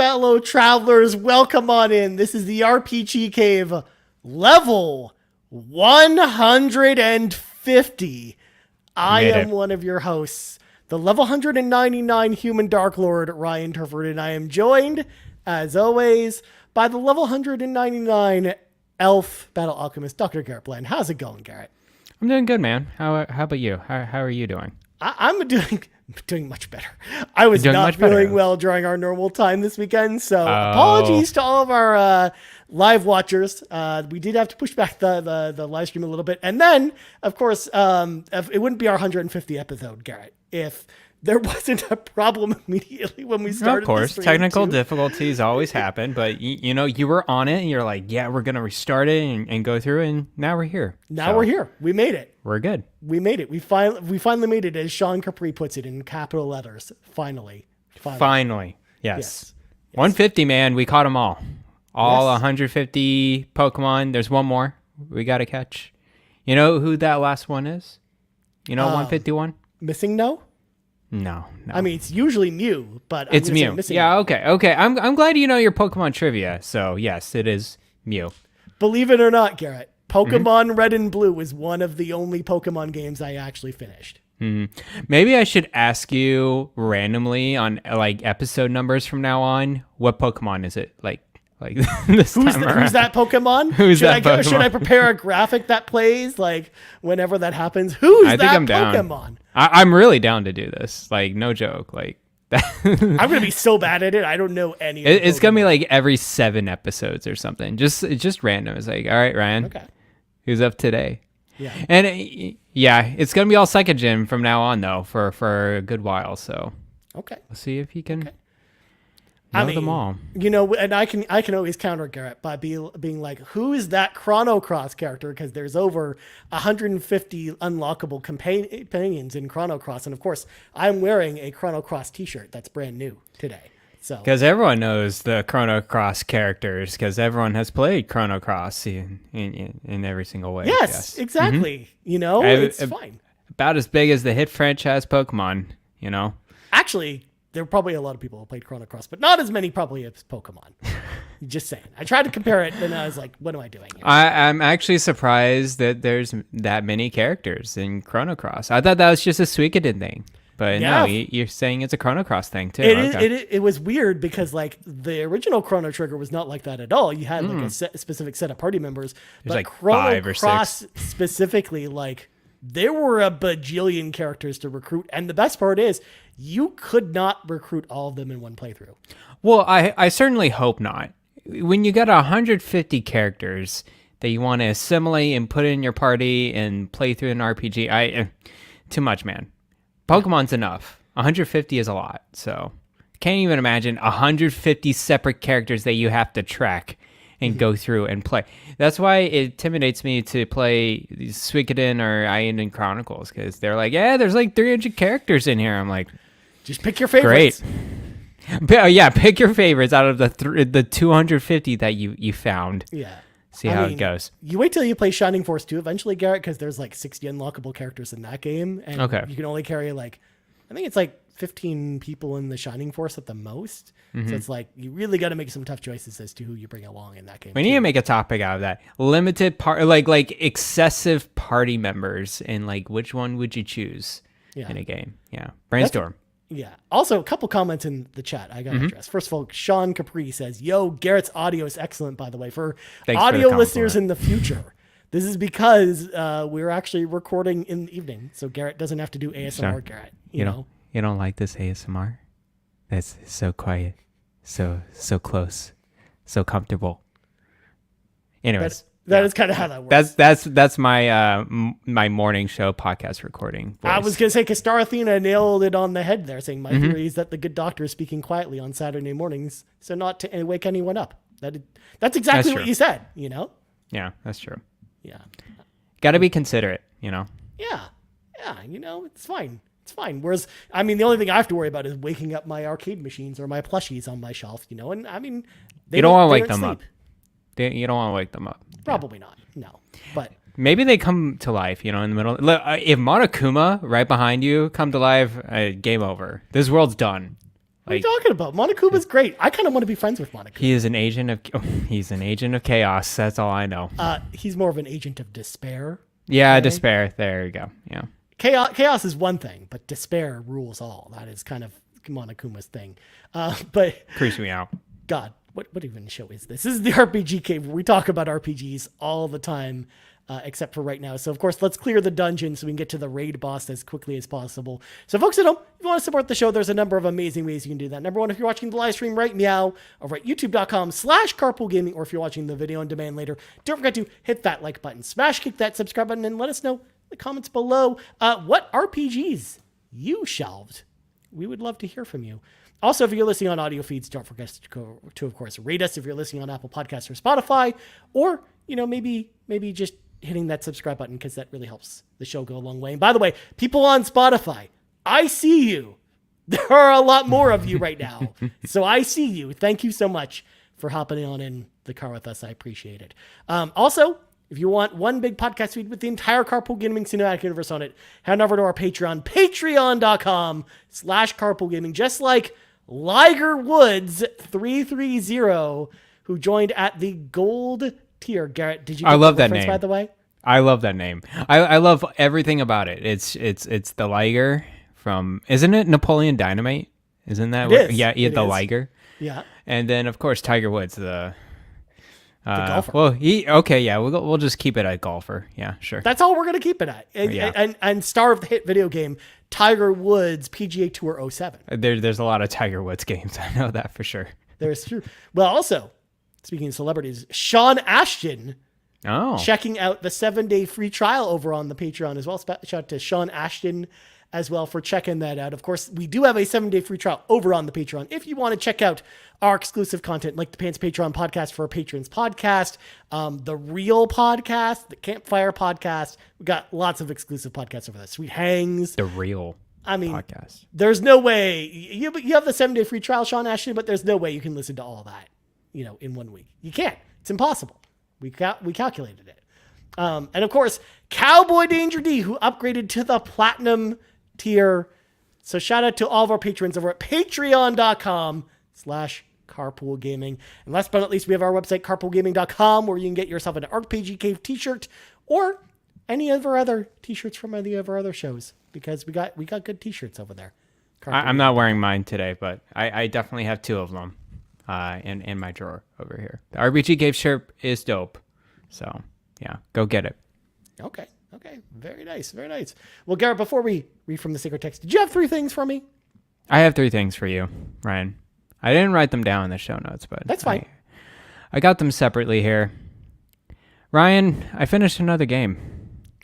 fellow travelers, welcome on in. This is the RPG Cave, level 150. I am one of your hosts, the level 199 human Dark Lord, Ryan Turford, and I am joined, as always, by the level 199 elf battle alchemist, Dr. Garret Bland. How's it going, Garret? I'm doing good, man. How about you? How are you doing? I'm doing much better. I was not feeling well during our normal time this weekend, so apologies to all of our live watchers. We did have to push back the live stream a little bit. And then, of course, it wouldn't be our 150th episode, Garret, if there wasn't a problem immediately when we started. Of course, technical difficulties always happen, but you were on it and you're like, yeah, we're going to restart it and go through, and now we're here. We're here. We made it. We're good. We made it. We finally made it, as Sean Capri puts it in capital letters. Finally. Yes. 150, man. We caught them all. 150 Pokemon. There's one more we got to catch. You know who that last one is? 151? Missing No? No. I mean, it's usually Mew, but it's Mew. Yeah, okay. I'm glad you know your Pokemon trivia. So, yes, it is Mew. Believe it or not, Garret, Pokemon Red and Blue is one of the only Pokemon games I actually finished. Maybe I should ask you randomly on like episode numbers from now on. What Pokemon is it? Like this who's that Pokemon? Pokemon? Should I prepare a graphic that plays like whenever that happens? I think I'm Pokemon? Down. I'm really down to do this. Like, no joke. Like that. I'm gonna be so bad at it. I don't know any. It's gonna be like every 7 episodes or something. Just random. It's like, all right, Ryan. Okay. Who's up today? Yeah. And it's gonna be all Psychic Gym from now on though for a good while. So okay, we'll see if he can. Know them all. And I can always counter Garret by being like, who is that Chrono Cross character? Because there's over 150 unlockable companions in Chrono Cross, and of course, I'm wearing a Chrono Cross T-shirt that's brand new today. So because everyone knows the Chrono Cross characters, because everyone has played Chrono Cross in every single way. Yes. Exactly. It's fine. About as big as the hit franchise Pokemon. Actually, there were probably a lot of people who played Chrono Cross, but not as many probably as Pokemon. Just saying. I tried to compare it, and I was like, what am I doing here? I'm actually surprised that there's that many characters in Chrono Cross. I thought that was just a Suikoden thing. But no, you're saying it's a Chrono Cross thing, too. It was weird because, like, the original Chrono Trigger was not like that at all. You had, like, a specific set of party members. There's like Chrono 5 or 6. Cross specifically, like, there were a bajillion characters to recruit. And the best part is, you could not recruit all of them in one playthrough. Well, I certainly hope not. When you got 150 characters that you want to assimilate and put in your party and play through an RPG, too much, man. Pokemon's enough. 150 is a lot. So can't even imagine 150 separate characters that you have to track and go through and play. That's why it intimidates me to play Suikoden or Eiyuden Chronicles, because they're like, yeah, there's like 300 characters in here. I'm like, just pick your favorites. Great. Yeah, pick your favorites out of the 250 that you found. Yeah. See how it goes. You wait till you play Shining Force 2 eventually, Garret, because there's like 60 unlockable characters in that game. And you can only carry I think it's like 15 people in the Shining Force at the most. So it's like, you really got to make some tough choices as to who you bring along in that game. We need to make a topic out of that. Limited like excessive party members, and like which one would you choose in a game? Yeah. Brainstorm. Yeah. Also, a couple comments in the chat I got to address. First of all, Sean Capri says, yo, Garrett's audio is excellent, by the way. Thanks audio listeners in the future, this is because we're actually recording in the evening, so Garret doesn't have to do ASMR, sure. Garret. You don't like this ASMR? That's so quiet, so close, so comfortable. Anyways. That is kind of how that works. That's my my morning show podcast recording voice. I was going to say, because Star Athena nailed it on the head there, saying my theory is that the good doctor is speaking quietly on Saturday mornings, so not to wake anyone up. That's exactly what you said, Yeah, that's true. Yeah. Got to be considerate, Yeah. Yeah, it's fine. It's fine. Whereas, I mean, the only thing I have to worry about is waking up my arcade machines or my plushies on my shelf, and I mean, you don't want to wake them up. You don't want to wake them up. Probably not. No. But maybe they come to life, in the middle. Look, if Monokuma right behind you come to life, game over. This world's done. What are you talking about? Monokuma's great. I kind of want to be friends with Monokuma. He is an agent of he's an agent of chaos. That's all I know. He's more of an agent of despair. Yeah, okay? Despair. There you go. Yeah. Chaos is one thing, but despair rules all. That is kind of Monokuma's thing. But creeps me out. God, what even show is this? This is the RPG Cave where we talk about RPGs all the time. Except for right now. So, of course, let's clear the dungeon so we can get to the raid boss as quickly as possible. So, folks at home, if you want to support the show, there's a number of amazing ways you can do that. Number one, if you're watching the live stream, right meow over at youtube.com/carpoolgaming, or if you're watching the video on demand later, don't forget to hit that like button, smash kick that subscribe button, and let us know in the comments below what RPGs you shelved. We would love to hear from you. Also, if you're listening on audio feeds, don't forget to of course, rate us if you're listening on Apple Podcasts or Spotify, or, maybe just hitting that subscribe button, because that really helps the show go a long way. And by the way, people on Spotify, I see you. There are a lot more of you right now. So I see you. Thank you so much for hopping on in the car with us. I appreciate it. Also, if you want one big podcast feed with the entire Carpool Gaming cinematic universe on it, head over to our Patreon, patreon.com/carpoolgaming, just like Liger Woods 330, who joined at the gold tier. Garrett, did you get I love that name, by the way? I love that name. I love everything about it. It's the Liger from, isn't it Napoleon Dynamite? Isn't that it is. Yeah, the is. Liger. Yeah. And then of course Tiger Woods, the golfer. Well, we'll just keep it at golfer. Yeah, sure. That's all we're gonna keep it at. And star of the hit video game, Tiger Woods PGA Tour 07. There's a lot of Tiger Woods games. I know that for sure. There's true. Well, also, speaking of celebrities, Sean Ashton checking out the 7-day free trial over on the Patreon as well. Shout out to Sean Ashton as well for checking that out. Of course, we do have a 7-day free trial over on the Patreon. If you want to check out our exclusive content, like the Pants Patreon podcast for our patrons podcast, the Real podcast, the Campfire podcast, we got lots of exclusive podcasts over there. Sweet Hangs. The Real podcast. There's no way you have the 7-day free trial, Sean Ashton, but there's no way you can listen to all that, in 1 week. You can't. It's impossible. We calculated it. And of course, CowboyDangerD, who upgraded to the platinum tier. So shout out to all of our patrons over at patreon.com/carpoolgaming. And last but not least, we have our website, carpoolgaming.com, where you can get yourself an RPG Cave t-shirt or any of our other t-shirts from any of our other shows, because we got good t-shirts over there. I'm not wearing mine today, but I definitely have 2 of them in my drawer over here. The RPG Cave shirt is dope. So yeah, go get it. Okay. Very nice. Well, Garrett, before we read from the sacred text, did you have 3 things for me? I have 3 things for you, Ryan. I didn't write them down in the show notes, but that's fine. I got them separately here. Ryan, I finished another game.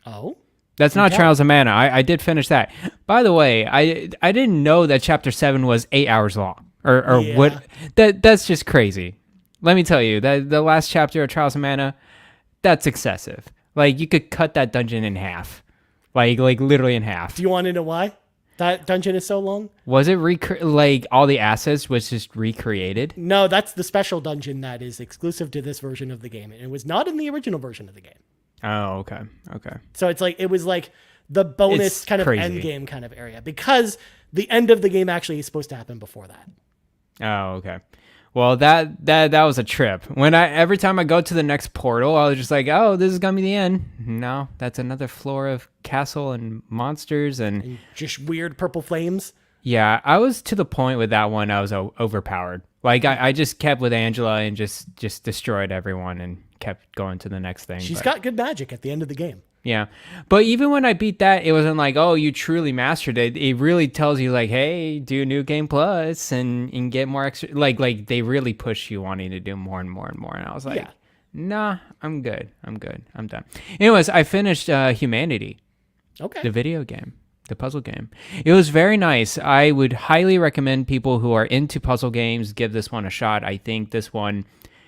Oh? That's not Trials of Mana. I did finish that. By the way, I didn't know that Chapter 7 was 8 hours long. Or yeah. What? That's just crazy. Let me tell you, that the last chapter of Trials of Mana, that's excessive. Like, you could cut that dungeon in half. Like literally in half. Do you want to know why that dungeon is so long? Was it all the assets was just recreated? No, that's the special dungeon that is exclusive to this version of the game. And it was not in the original version of the game. Oh, okay. So it was like the bonus it's kind of crazy. end game kind of area, because the end of the game actually is supposed to happen before that. Oh, okay. Well, that was a trip. Every time I go to the next portal, I was just like, oh, this is gonna be the end. No, that's another floor of castle and monsters and just weird purple flames. Yeah, I was to the point with that one. I was overpowered. Like I just kept with Angela and just destroyed everyone and kept going to the next thing. She's got good magic at the end of the game. Yeah. But even when I beat that, it wasn't like, oh, you truly mastered it. It really tells you like, hey, do New Game Plus and get more extra. Like they really push you wanting to do more and more and more. And I was like, nah, I'm good. I'm done. Anyways, I finished Humanity. Okay. The video game. The puzzle game. It was very nice. I would highly recommend people who are into puzzle games give this one a shot. I think this one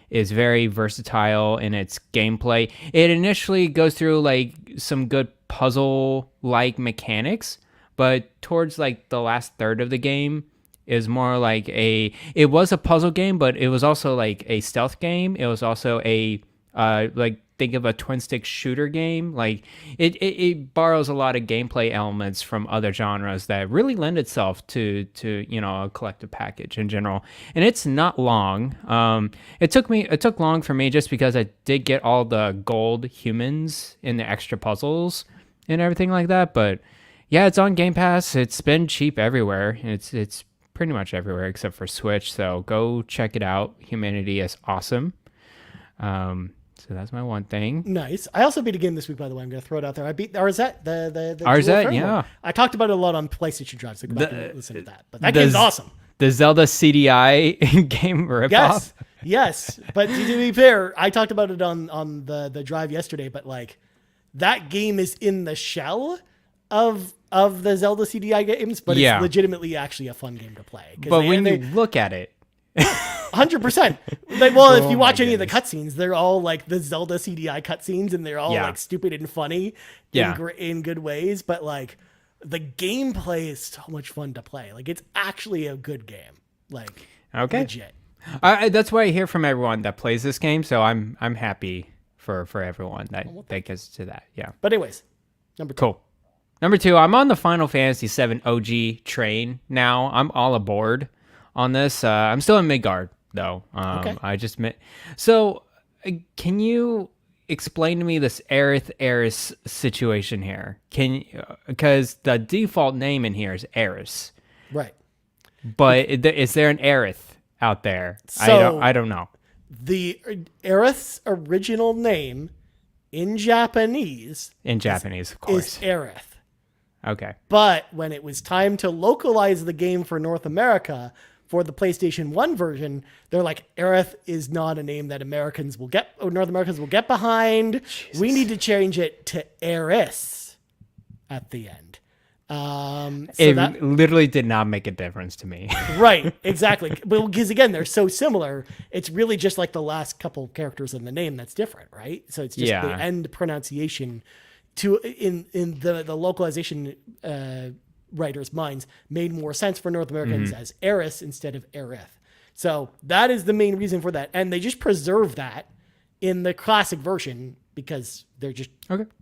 is very versatile in its gameplay. It initially goes through like some good puzzle-like mechanics, but towards like the last third of the game is more like it was a puzzle game, but it was also like a stealth game. It was also a like think of a twin stick shooter game. Like it borrows a lot of gameplay elements from other genres that really lend itself to a collective package in general. And it's not long. It took long for me just because I did get all the gold humans in the extra puzzles and everything like that. But yeah, it's on Game Pass. It's been cheap everywhere. It's pretty much everywhere except for Switch. So go check it out. Humanity is awesome. So that's my one thing. Nice. I also beat a game this week, by the way. I'm going to throw it out there. I beat RZ, the RZ, yeah. I talked about it a lot on PlayStation Drive, so go back and listen to that. But that game's awesome. The Zelda CDI game ripoff? Yes. But to be fair, I talked about it on the drive yesterday, but like that game is in the shell of the Zelda CDI games, but it's legitimately actually a fun game to play. But when you look at it, 100%. If you watch any of the cutscenes, they're all like the Zelda CDI cutscenes, and they're all like stupid and funny in good ways. But like the gameplay is so much fun to play. Like it's actually a good game. Like legit. That's what I hear from everyone that plays this game. So I'm happy for everyone that gets to that. Yeah. But anyways, number 2. Cool. Number 2, I'm on the Final Fantasy VII OG train now. I'm all aboard on this. I'm still in Midgard, though. I just So, can you explain to me this Aerith situation here? Because the default name in here is Aeris, right? But is there an Aerith out there? So, I don't know. The Aerith's original name in Japanese, of course, is Aerith. Okay. But when it was time to localize the game for North America for the PlayStation 1 version, they're like, Aerith is not a name that North Americans will get behind. Jesus. We need to change it to Aeris at the end. It literally did not make a difference to me. Right, exactly. Because again, they're so similar. It's really just like the last couple characters in the name that's different, right? So it's just the end pronunciation in the localization writers' minds made more sense for North Americans as Aeris instead of Aerith. So that is the main reason for that. And they just preserve that in the classic version because they're just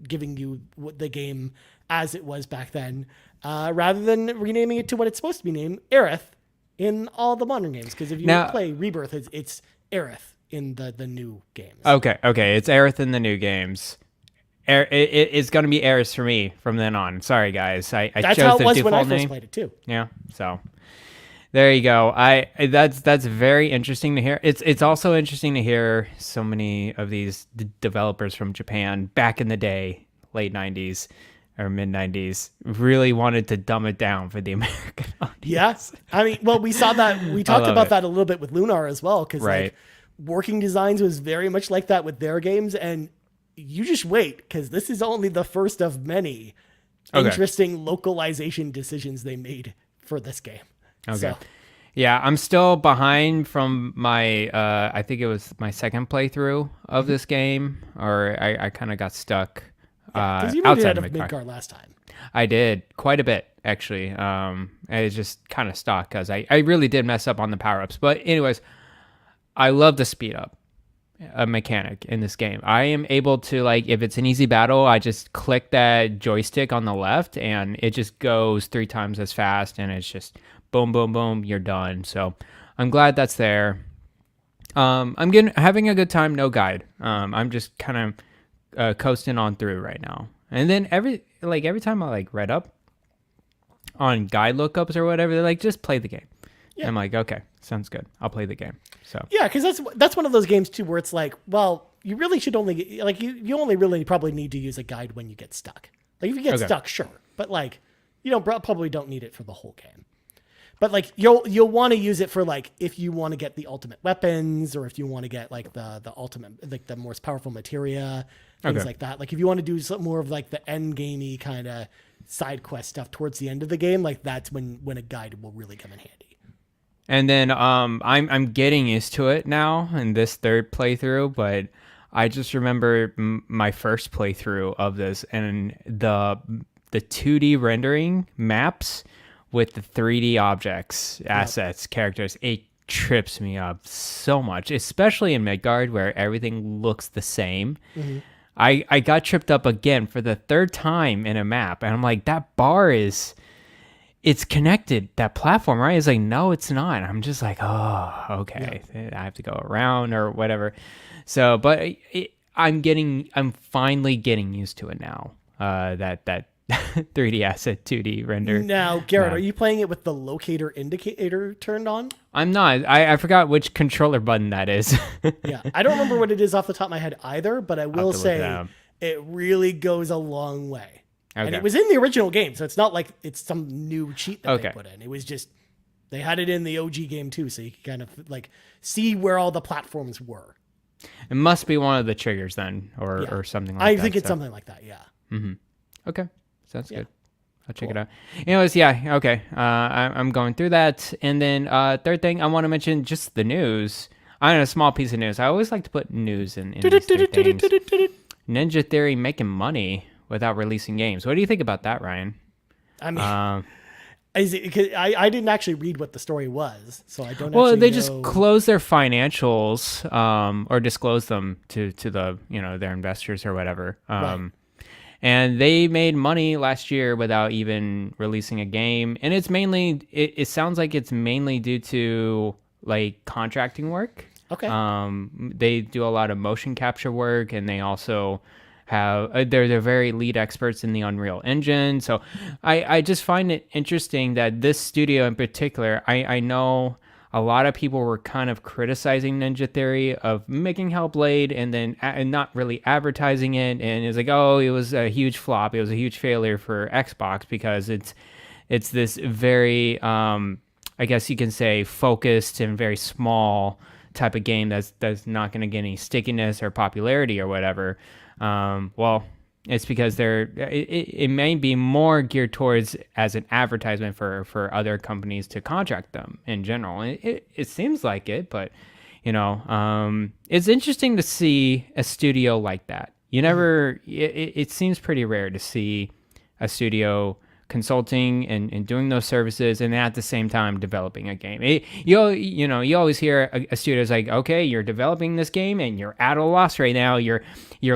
giving you the game as it was back then, rather than renaming it to what it's supposed to be named, Aerith, in all the modern games. Because if you play Rebirth, it's Aerith in the new games. Okay, it's Aerith in the new games. It's going to be Aeris for me from then on. Sorry, guys. I That's chose how it the was default when I name. first played it too. Yeah, so there you go. That's very interesting to hear. It's also interesting to hear so many of these developers from Japan back in the day, late 90s or mid 90s, really wanted to dumb it down for the American audience. Yes, I mean, we saw that. We talked about that a little bit with Lunar as well, because like Working Designs was very much like that with their games, and you just wait, because this is only the first of many interesting localization decisions they made for this game. Okay. So. Yeah, I'm still behind from my, I think it was my second playthrough of this game, or I kind of got stuck because you outside of of Midgard last time. I did, quite a bit, actually. I was just kind of stuck, because I really did mess up on the power-ups. But anyways, I love the speed up mechanic in this game. I am able to, like, if it's an easy battle, I just click that joystick on the left, and it just goes 3 times as fast, and it's just boom, boom, boom, you're done. So I'm glad that's there. I'm having a good time, no guide. I'm just kind of coasting on through right now. And then every time I like read up on guide lookups or whatever, they're like, just play the game. Yeah. I'm like, okay, sounds good. I'll play the game. So yeah, because that's one of those games too where it's like, well, you really should only like you only really probably need to use a guide when you get stuck. Like if you get stuck, sure, but like you probably don't need it for the whole game. But like you'll want to use it for like if you want to get the ultimate weapons, or if you want to get like the ultimate, like the most powerful materia, things like that. Like if you want to do some more of like the end gamey kind of side quest stuff towards the end of the game, like that's when a guide will really come in handy. And then I'm getting used to it now in this third playthrough, but I just remember my first playthrough of this, and the 2D rendering maps with the 3D objects, assets, characters, it trips me up so much, especially in Midgard where everything looks the same. Mm-hmm. I got tripped up again for the third time in a map, and I'm like, that bar it's connected, that platform, right? It's like, no, it's not. I'm just like, oh, okay. Yeah. I have to go around or whatever. So, but I'm finally getting used to it now. That 3D asset 2D render. Now, Garrett, are you playing it with the locator indicator turned on? I'm not. I forgot which controller button that is. Yeah, I don't remember what it is off the top of my head either, but I will say it really goes a long way. Okay. And it was in the original game, so it's not like it's some new cheat that they put in. It was just, they had it in the OG game too, so you can kind of like see where all the platforms were. It must be one of the triggers then, or something like that. I think it's something like that, yeah. Mm-hmm. Okay, sounds good. I'll check it out. Anyways, yeah, okay. I'm going through that. And then third thing, I want to mention just the news. I know, a small piece of news. I always like to put news in these three things. Ninja Theory making money without releasing games. What do you think about that, Ryan? I mean, I didn't actually read what the story was, so I don't. Well, they just closed their financials, or disclosed them to the their investors or whatever. Right. And they made money last year without even releasing a game, and it's mainly it sounds like it's mainly due to like contracting work. Okay. They do a lot of motion capture work, and they also have they're very lead experts in the Unreal Engine. So I just find it interesting that this studio in particular, I know a lot of people were kind of criticizing Ninja Theory of making Hellblade and then not really advertising it, and it's like, oh, it was a huge flop, it was a huge failure for Xbox because it's this very I guess you can say focused and very small type of game that's not going to get any stickiness or popularity or whatever. Well, it's because it may be more geared towards as an advertisement for other companies to contract them in general. It seems like it, but it's interesting to see a studio like that. It seems pretty rare to see a studio consulting and doing those services and at the same time developing a game. You always hear a studio's like, okay, you're developing this game and you're at a loss right now. You're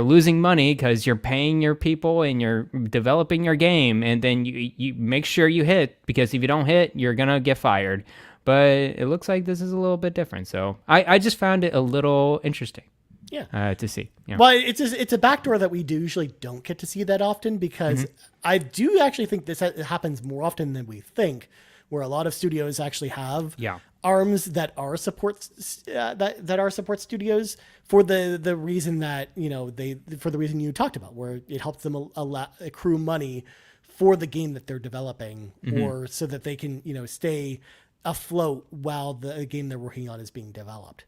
losing money because you're paying your people and you're developing your game, and then you make sure you hit, because if you don't hit, you're gonna get fired. But it looks like this is a little bit different. So I just found it a little interesting. Yeah, to see. Yeah. Well, it's a backdoor that we usually don't get to see that often, because I do actually think this happens more often than we think, where a lot of studios actually have arms that are support that are support studios for the reason that for the reason you talked about, where it helps them accrue money for the game that they're developing, or so that they can stay afloat while the game they're working on is being developed.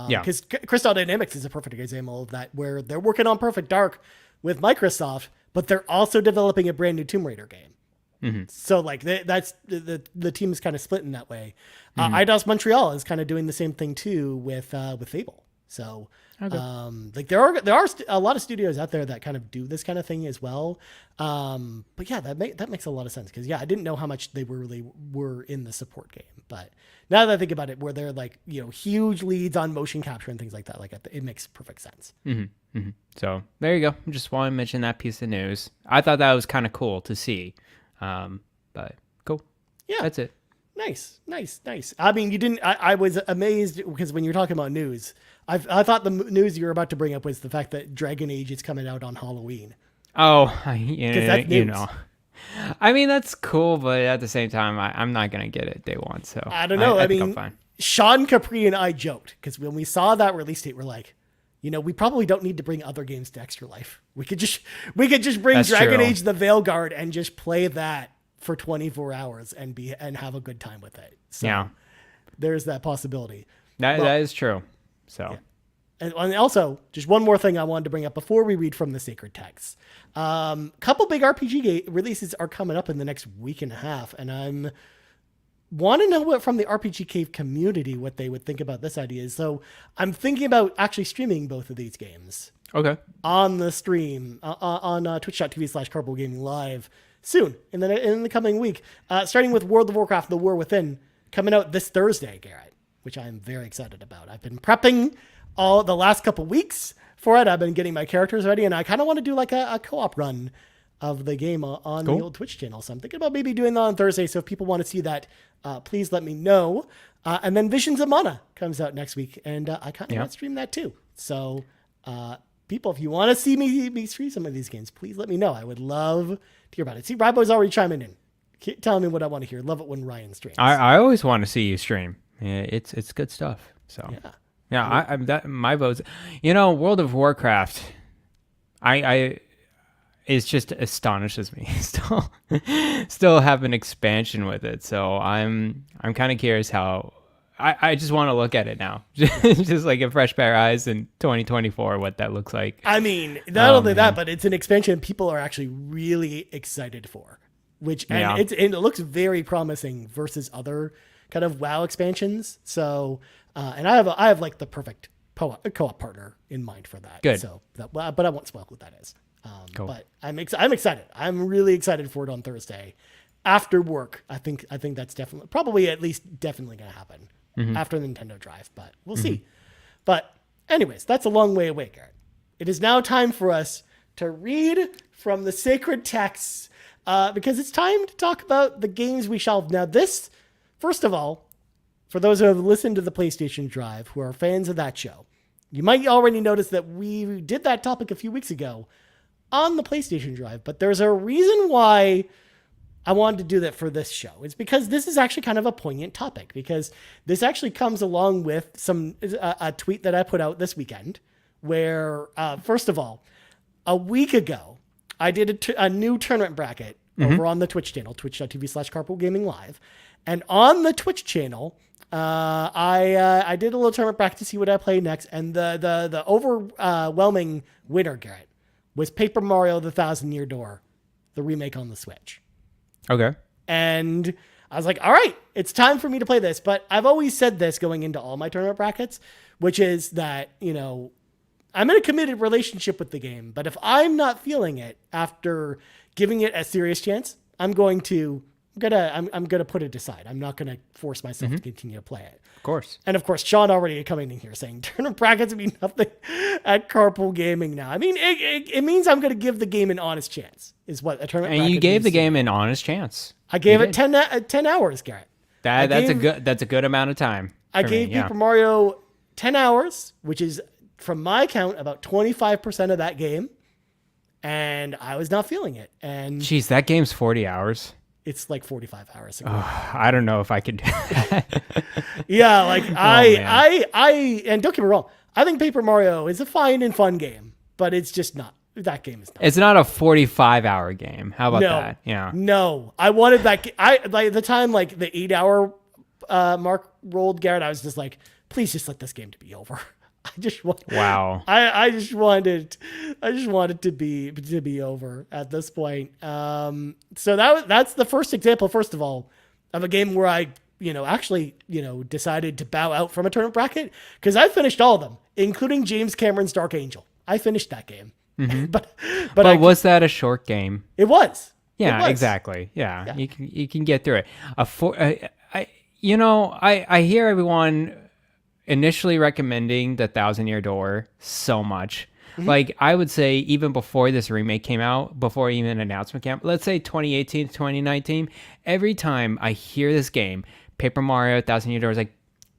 Because Crystal Dynamics is a perfect example of that, where they're working on Perfect Dark with Microsoft, but they're also developing a brand new Tomb Raider game. Mm-hmm. So like that's the team is kind of split in that way. Eidos Montreal is kind of doing the same thing too with Fable. So there are a lot of studios out there that kind of do this kind of thing as well. But yeah, that makes a lot of sense, because I didn't know how much they really were in the support game, but now that I think about it, where they're like huge leads on motion capture and things like that, it makes perfect sense. Mm-hmm. Mm-hmm. So there you go. Just want to mention that piece of news. I thought that was kind of cool to see. But cool. Yeah, that's it. Nice. I mean, you didn't. I was amazed, because when you're talking about news, I thought the news you were about to bring up was the fact that Dragon Age is coming out on Halloween. Oh, I mean, that's cool, but at the same time, I'm not gonna get it day one. So I don't know. I mean, I'm fine. Sean Capri and I joked, because when we saw that release date, we're like, we probably don't need to bring other games to Extra Life. We could just bring That's Dragon true. Age: The Veilguard and just play that for 24 hours and have a good time with it. So there's that possibility. That is true. So. Yeah. And also, just one more thing I wanted to bring up before we read from the sacred texts. Couple big RPG releases are coming up in the next week and a half, and I'm want to know from the RPG Cave community what they would think about this idea. So I'm thinking about actually streaming both of these games. Okay. On the stream on twitch.tv/CardboardGaming Live soon in the coming week, starting with World of Warcraft: The War Within, coming out this Thursday, Garrett. which I'm very excited about. I've been prepping all the last couple weeks for it. I've been getting my characters ready, and I kind of want to do like a co-op run of the game on the old Twitch channel. So I'm thinking about maybe doing that on Thursday. So if people want to see that, please let me know. And then Visions of Mana comes out next week, and I kind of want to stream that too. So people, if you want to see me stream some of these games, please let me know. I would love to hear about it. See, Ribo's already chiming in, telling me what I want to hear. Love it when Ryan streams. I always want to see you stream. Yeah, it's good stuff. So my votes. World of Warcraft. It just astonishes me. Still have an expansion with it. So I'm kind of curious how. I just want to look at it now, just like a fresh pair of eyes in 2024, what that looks like. I mean, not only that, but it's an expansion people are actually really excited for, and it looks very promising versus other kind of WoW expansions. So, and I have like the perfect co-op partner in mind for that. Good. So, but I won't spoil what that is. Cool. But I'm excited. I'm really excited for it on Thursday after work. I think that's definitely going to happen after the Nintendo Drive, but we'll see. But anyways, that's a long way away, Garrett. It is now time for us to read from the sacred texts because it's time to talk about the games we shelved. Now this, first of all, for those who have listened to the PlayStation Drive, who are fans of that show, you might already notice that we did that topic a few weeks ago on the PlayStation Drive, but there's a reason why I wanted to do that for this show. It's because this is actually kind of a poignant topic, because this actually comes along with a tweet that I put out this weekend where, first of all, a week ago, I did a new tournament bracket over on the Twitch channel, twitch.tv/carpoolgaming live. And on the Twitch channel, I did a little tournament bracket to see what I play next. And the overwhelming winner, Garrett, was Paper Mario: The Thousand Year Door, the remake on the Switch. Okay. And I was like, all right, it's time for me to play this. But I've always said this going into all my tournament brackets, which is that, I'm in a committed relationship with the game. But if I'm not feeling it after giving it a serious chance, I'm going to put it aside. I'm not going to force myself to continue to play it. Of course. And of course, Sean already coming in here saying tournament brackets mean nothing at Carpool Gaming now. I mean, it means I'm going to give the game an honest chance, is what a tournament bracket. And you gave the game an honest chance. I gave it 10 hours, Garrett. That's a good amount of time. I gave Paper Mario 10 hours, which is, from my count, about 25% of that game. And I was not feeling it. And jeez, that game's 40 hours. It's like 45 hours. I don't know if I could do that. Yeah, like and don't get me wrong, I think Paper Mario is a fine and fun game, but it's just not. That game is not. It's not a 45-hour game. How about that? Yeah. No, I wanted that. By the time like the 8-hour mark rolled, Garrett, I was just like, please just let this game to be over. I just want it to be over at this point. So that's the first example, first of all, of a game where I, actually, decided to bow out from a tournament bracket, because I finished all of them, including James Cameron's Dark Angel. I finished that game. but was that a short game? It was. Yeah, exactly. Yeah. You can get through it. I hear everyone initially recommending the Thousand Year Door so much. Like, I would say even before this remake came out, before even an announcement came out, let's say 2018, 2019, every time I hear this game, Paper Mario: Thousand Year Door is like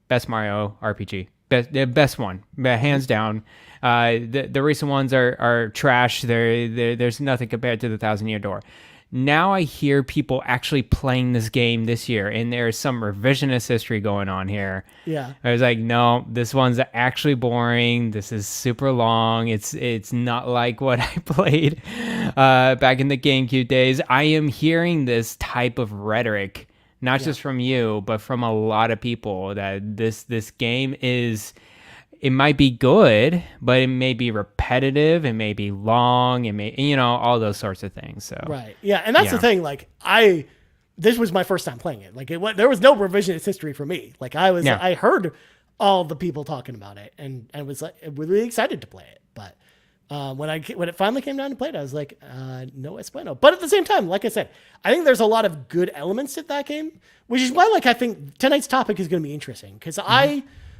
best Mario RPG. The best one, hands down. The recent ones are trash. There's nothing compared to the Thousand Year Door. Now I hear people actually playing this game this year, and there's some revisionist history going on here. Yeah. I was like, no, this one's actually boring. This is super long. It's not like what I played back in the GameCube days. I am hearing this type of rhetoric, not just from you, but from a lot of people, that this game is... It might be good, but it may be repetitive. It may be long. It may, all those sorts of things. So right, yeah, and that's the thing. Like, this was my first time playing it. Like, there was no revisionist history for me. Like, I heard all the people talking about it, and was like really excited to play it. But When it finally came down to play it, I was like, no es bueno. But at the same time, like I said, I think there's a lot of good elements to that game, which is why I think tonight's topic is going to be interesting. Because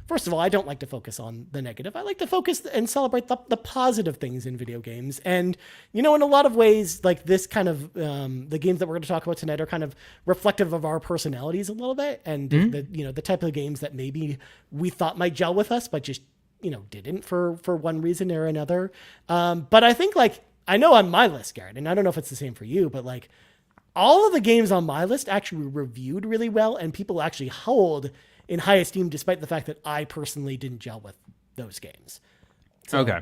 first of all, I don't like to focus on the negative. I like to focus and celebrate the positive things in video games. And, in a lot of ways, like this kind of, the games that we're going to talk about tonight are kind of reflective of our personalities a little bit. And, the type of games that maybe we thought might gel with us, but just, didn't for one reason or another. But I think I know on my list, Garrett, and I don't know if it's the same for you, but all of the games on my list actually reviewed really well and people actually hold in high esteem, despite the fact that I personally didn't gel with those games. So, okay.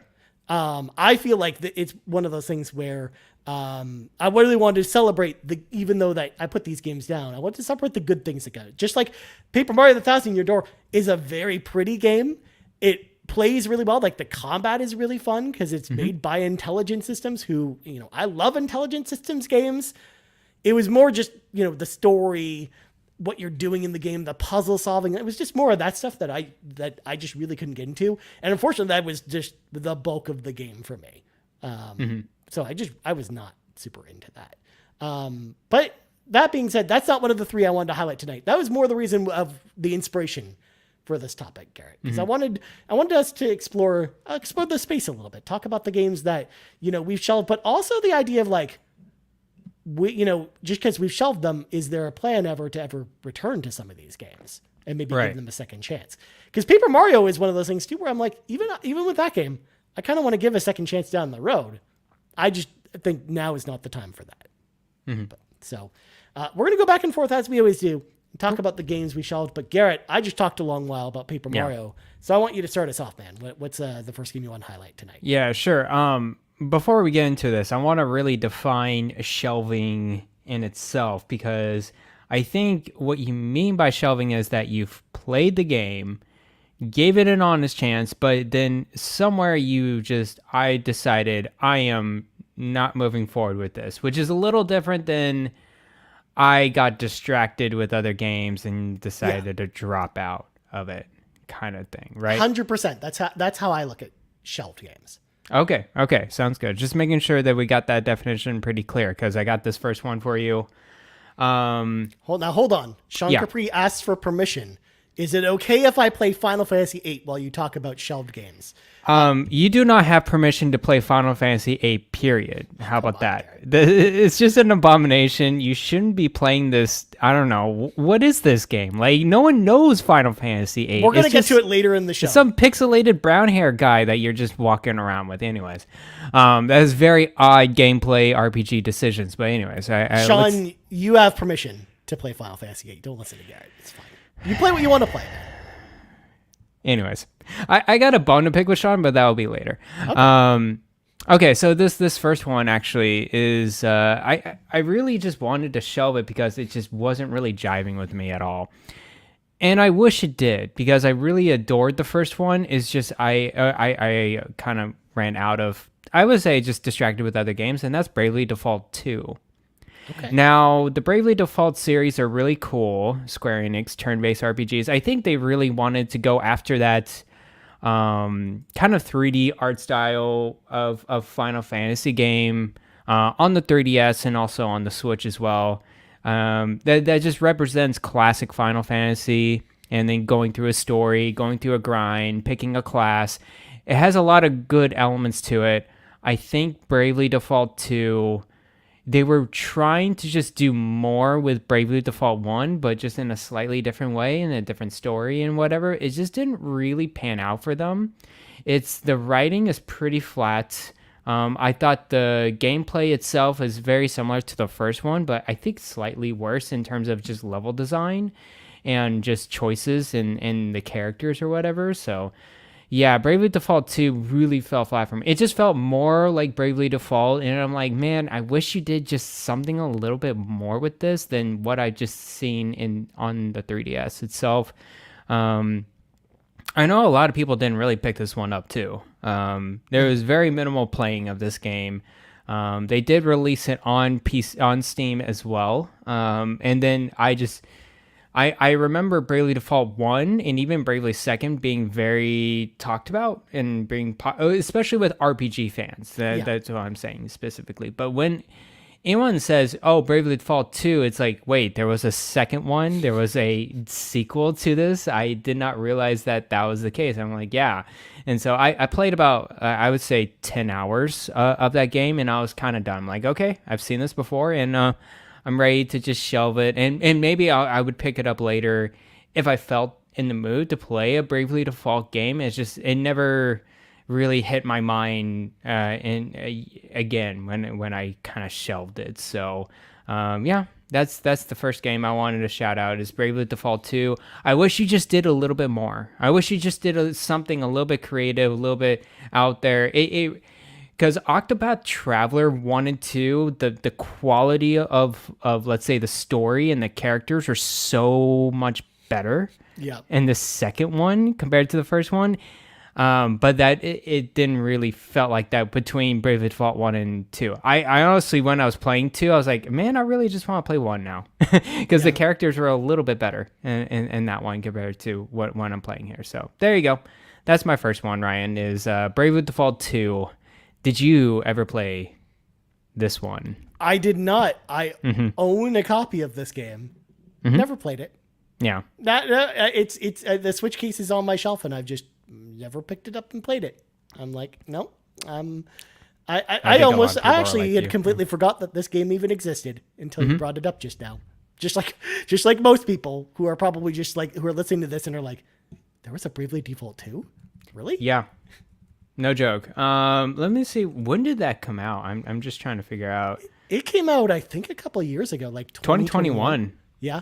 I feel like it's one of those things where I really wanted to celebrate even though that I put these games down, I wanted to celebrate the good things that got it. Just like Paper Mario: The Thousand Year Door is a very pretty game. It plays really well. Like the combat is really fun because it's made by Intelligent Systems, who, I love Intelligent Systems games. It was more just, the story, what you're doing in the game, the puzzle solving. It was just more of that stuff that I just really couldn't get into. And unfortunately, that was just the bulk of the game for me. So I was not super into that. But that being said, that's not one of the three I wanted to highlight tonight. That was more the reason of the inspiration for this topic, Garrett, because I wanted us to explore the space a little bit, talk about the games that, we've shelved, but also the idea of just because we've shelved them, is there a plan to ever return to some of these games and maybe give them a second chance? Because Paper Mario is one of those things too, where I'm like, even with that game, I kind of want to give a second chance down the road. I just think now is not the time for that. So we're going to go back and forth as we always do and talk about the games we shelved. But Garrett, I just talked a long while about Paper Mario. So I want you to start us off, man. What's the first game you want to highlight tonight? Yeah, sure. Before we get into this, I want to really define shelving in itself, because I think what you mean by shelving is that you've played the game, gave it an honest chance, but then somewhere I decided I am not moving forward with this, which is a little different than I got distracted with other games and decided to drop out of it kind of thing, right? 100%. That's how I look at shelved games. Okay. Sounds good. Just making sure that we got that definition pretty clear, because I got this first one for you. Hold on. Sean Capri asks for permission. Is it okay if I play Final Fantasy VIII while you talk about shelved games? You do not have permission to play Final Fantasy VIII, period. How about that? It's just an abomination. You shouldn't be playing this. I don't know. What is this game? No one knows Final Fantasy VIII. We're going to get to it later in the show. It's some pixelated brown hair guy that you're just walking around with. Anyways, that is very odd gameplay RPG decisions. But anyways, Sean, you have permission to play Final Fantasy VIII. Don't listen to Garrett. It's fine. You play what you want to play. Anyways, I got a bone to pick with Sean, but that will be later. Okay, so this first one actually is I really just wanted to shelve it because it just wasn't really jiving with me at all. And I wish it did, because I really adored the first one. It's just I kind of ran out of, I would say, just distracted with other games, and that's Bravely Default 2. Okay. Now, the Bravely Default series are really cool. Square Enix turn-based RPGs. I think they really wanted to go after that kind of 3D art style of Final Fantasy game on the 3DS and also on the Switch as well. That just represents classic Final Fantasy, and then going through a story, going through a grind, picking a class. It has a lot of good elements to it. I think Bravely Default 2... they were trying to just do more with Bravely Default 1, but just in a slightly different way, in a different story and whatever. It just didn't really pan out for them. The writing is pretty flat. I thought the gameplay itself is very similar to the first one, but I think slightly worse in terms of just level design and just choices in the characters or whatever. So yeah, Bravely Default 2 really fell flat for me. It just felt more like Bravely Default, and I'm like, man, I wish you did just something a little bit more with this than what I just seen on the 3DS itself. I know a lot of people didn't really pick this one up too. There was very minimal playing of this game. They did release it on Steam as well, and then I remember Bravely Default 1 and even Bravely 2nd being very talked about and being, especially with RPG fans. That's what I'm saying specifically. But when anyone says, oh, Bravely Default 2, it's like, wait, there was a second one? There was a sequel to this? I did not realize that was the case. I'm like, yeah. And so I played about, I would say, 10 hours of that game, and I was kind of done. I'm like, okay, I've seen this before, and I'm ready to just shelve it. And maybe I would pick it up later if I felt in the mood to play a Bravely Default game. It never really hit my mind again when I kind of shelved it. So that's the first game I wanted to shout out is Bravely Default 2. I wish you just did a little bit more. I wish you just did something a little bit creative, a little bit out there. Because Octopath Traveler 1 and 2, the quality of let's say the story and the characters are so much better. Yeah. In the second one compared to the first one. But that it didn't really felt like that between Bravely Default 1 and 2. I honestly, when I was playing 2, I was like, man, I really just want to play 1 now. Because the characters were a little bit better in that one compared to what I'm playing here. So there you go. That's my first one, Ryan, is Bravely Default 2. Did you ever play this one? I did not. I own a copy of this game. Never played it. Yeah. It's the Switch case is on my shelf, and I've just never picked it up and played it. I'm like, no. I actually had completely forgot that this game even existed until you brought it up just now. Just like most people who are probably just like who are listening to this and are like, there was a Bravely Default 2? Really? Yeah. No joke. Let me see. When did that come out? I'm just trying to figure out. It came out, I think, a couple of years ago, like 2021. Yeah.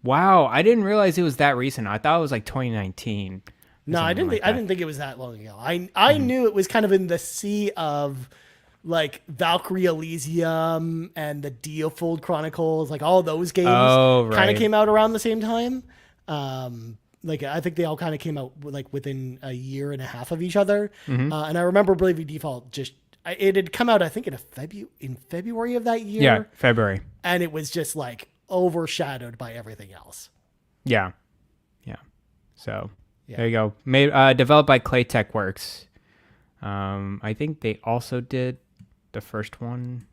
Wow, I didn't realize it was that recent. I thought it was like 2019. No, I didn't think it was that long ago. I knew it was kind of in the sea of like Valkyrie Elysium and the Deofold Chronicles, like all those games kind of came out around the same time. Like I think they all kind of came out like within a year and a half of each other. And I remember Bravely Default it had come out I think in February of that year. Yeah, February. And it was just like overshadowed by everything else. Yeah. So there you go. Developed by Claytech Works. I think they also did the first one.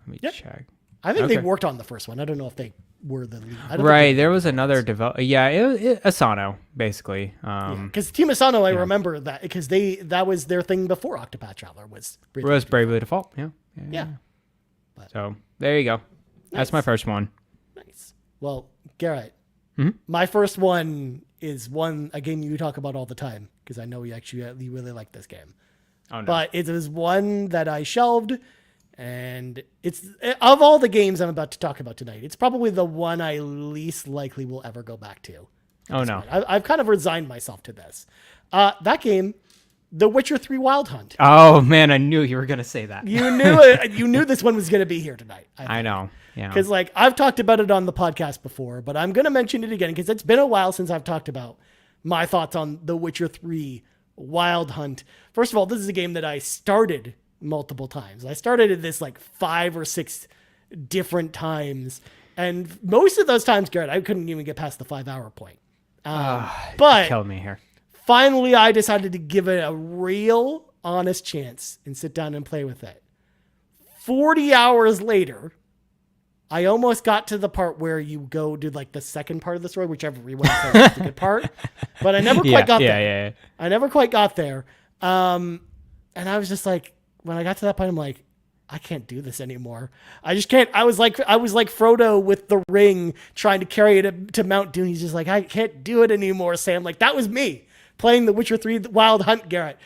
Let me check. I think they worked on the first one. I don't know if they were the lead. Right, there was another developer. Yeah, it Asano basically. Because Team Asano, I remember that because that was their thing before Octopath Traveler was Bravely Default. Yeah. So there you go. Nice. That's my first one. Nice. Well, Garrett, my first one is a game you talk about all the time because I know you really like this game. Oh, no. But it was one that I shelved, and it's of all the games I'm about to talk about tonight, it's probably the one I least likely will ever go back to. Oh no, I've kind of resigned myself to this. That game, The Witcher 3 Wild Hunt. Oh man, I knew you were gonna say that. You knew it. You knew this one was gonna be here tonight. I know. Yeah. Because like I've talked about it on the podcast before, but I'm gonna mention it again because it's been a while since I've talked about my thoughts on The Witcher 3 Wild Hunt. First of all, this is a game that I started multiple times. I started at this like 5 or 6 different times, and most of those times, Garrett, I couldn't even get past the 5-hour point. But killed me here. Finally, I decided to give it a real, honest chance and sit down and play with it. 40 hours later, I almost got to the part where you go do like the second part of the story, whichever one is the good part. But I never quite got there. Yeah. I never quite got there. And I was just like, when I got to that point, I'm like, I can't do this anymore. I just can't. I was like Frodo with the ring trying to carry it to Mount Doom. He's just like, I can't do it anymore, Sam. Like that was me playing The Witcher 3 Wild Hunt, Garrett.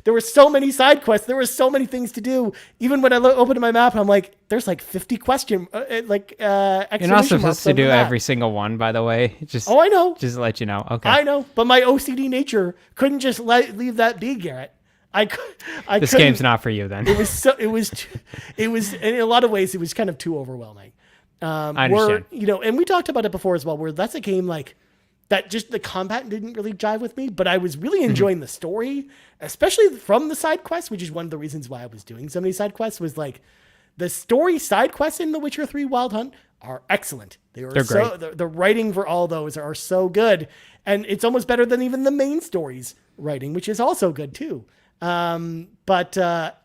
There were so many side quests. There were so many things to do. Even when I opened my map, I'm like, there's like 50 question, You're not supposed to do every single one, by the way. I know. Just to let you know. Okay. I know, but my OCD nature couldn't just leave that be, Garrett. This game's not for you then. It was in a lot of ways, it was kind of too overwhelming. I understand. And we talked about it before as well, where that's a game like, that just the combat didn't really jive with me, but I was really enjoying the story, especially from the side quests, which is one of the reasons why I was doing so many side quests was like the story side quests in The Witcher 3 Wild Hunt are excellent. They're great. The writing for all those are so good, and it's almost better than even the main story's writing, which is also good too. But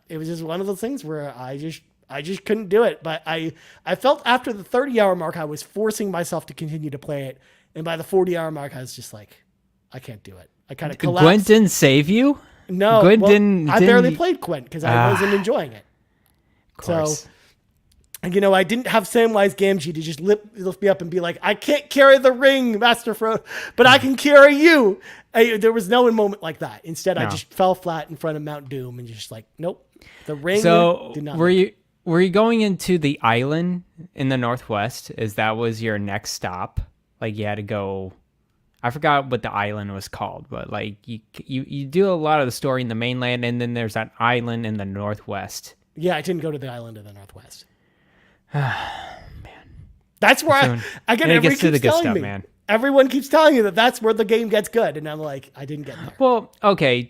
it was just one of those things where I just couldn't do it. But I felt after the 30-hour mark, I was forcing myself to continue to play it, and by the 40-hour mark, I was just like, I can't do it. I kind of collapsed. Gwent didn't save you? No, Gwent I barely played Gwent because I wasn't enjoying it. Of course. So, I didn't have Samwise Gamgee to just lift me up and be like, I can't carry the ring, Master Frodo, but I can carry you. There was no moment like that. Instead, I just fell flat in front of Mount Doom and just like, nope, the ring did not. Were you going into the island in the Northwest? As that was your next stop? Like you had to go. I forgot what the island was called, but like you do a lot of the story in the mainland, and then there's that island in the Northwest. Yeah, I didn't go to the island in the Northwest. Man, that's where I get everyone keeps telling me. Man. Everyone keeps telling you that's where the game gets good, and I'm like, I didn't get there. Well, okay,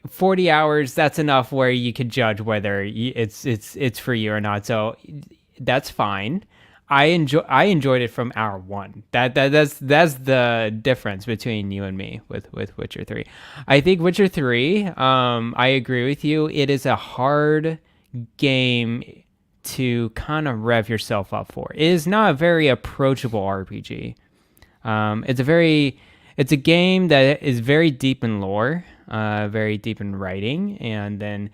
40 hours. That's enough where you could judge whether it's for you or not. So that's fine. I enjoyed it from hour one. That's the difference between you and me with Witcher 3. I think Witcher 3, I agree with you. It is a hard game to kind of rev yourself up for. It is not a very approachable RPG. It's a game that is very deep in lore, very deep in writing, and then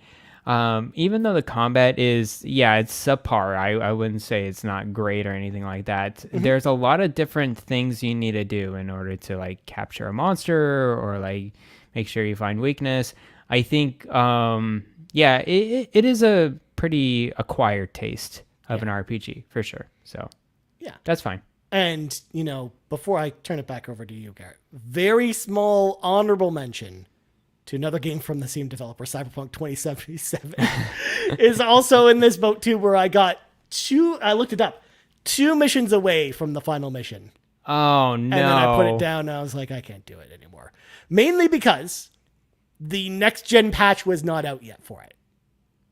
even though the combat is, it's subpar. I wouldn't say it's not great or anything like that. Mm-hmm. There's a lot of different things you need to do in order to like capture a monster or like make sure you find weakness. I think, it is a pretty acquired taste of an RPG for sure. So that's fine. And, before I turn it back over to you, Garrett, very small honorable mention to another game from the same developer, Cyberpunk 2077, is also in this boat too, where I got I looked it up, 2 missions away from the final mission. Oh, no. And then I put it down and I was like, I can't do it anymore. Mainly because the next gen patch was not out yet for it.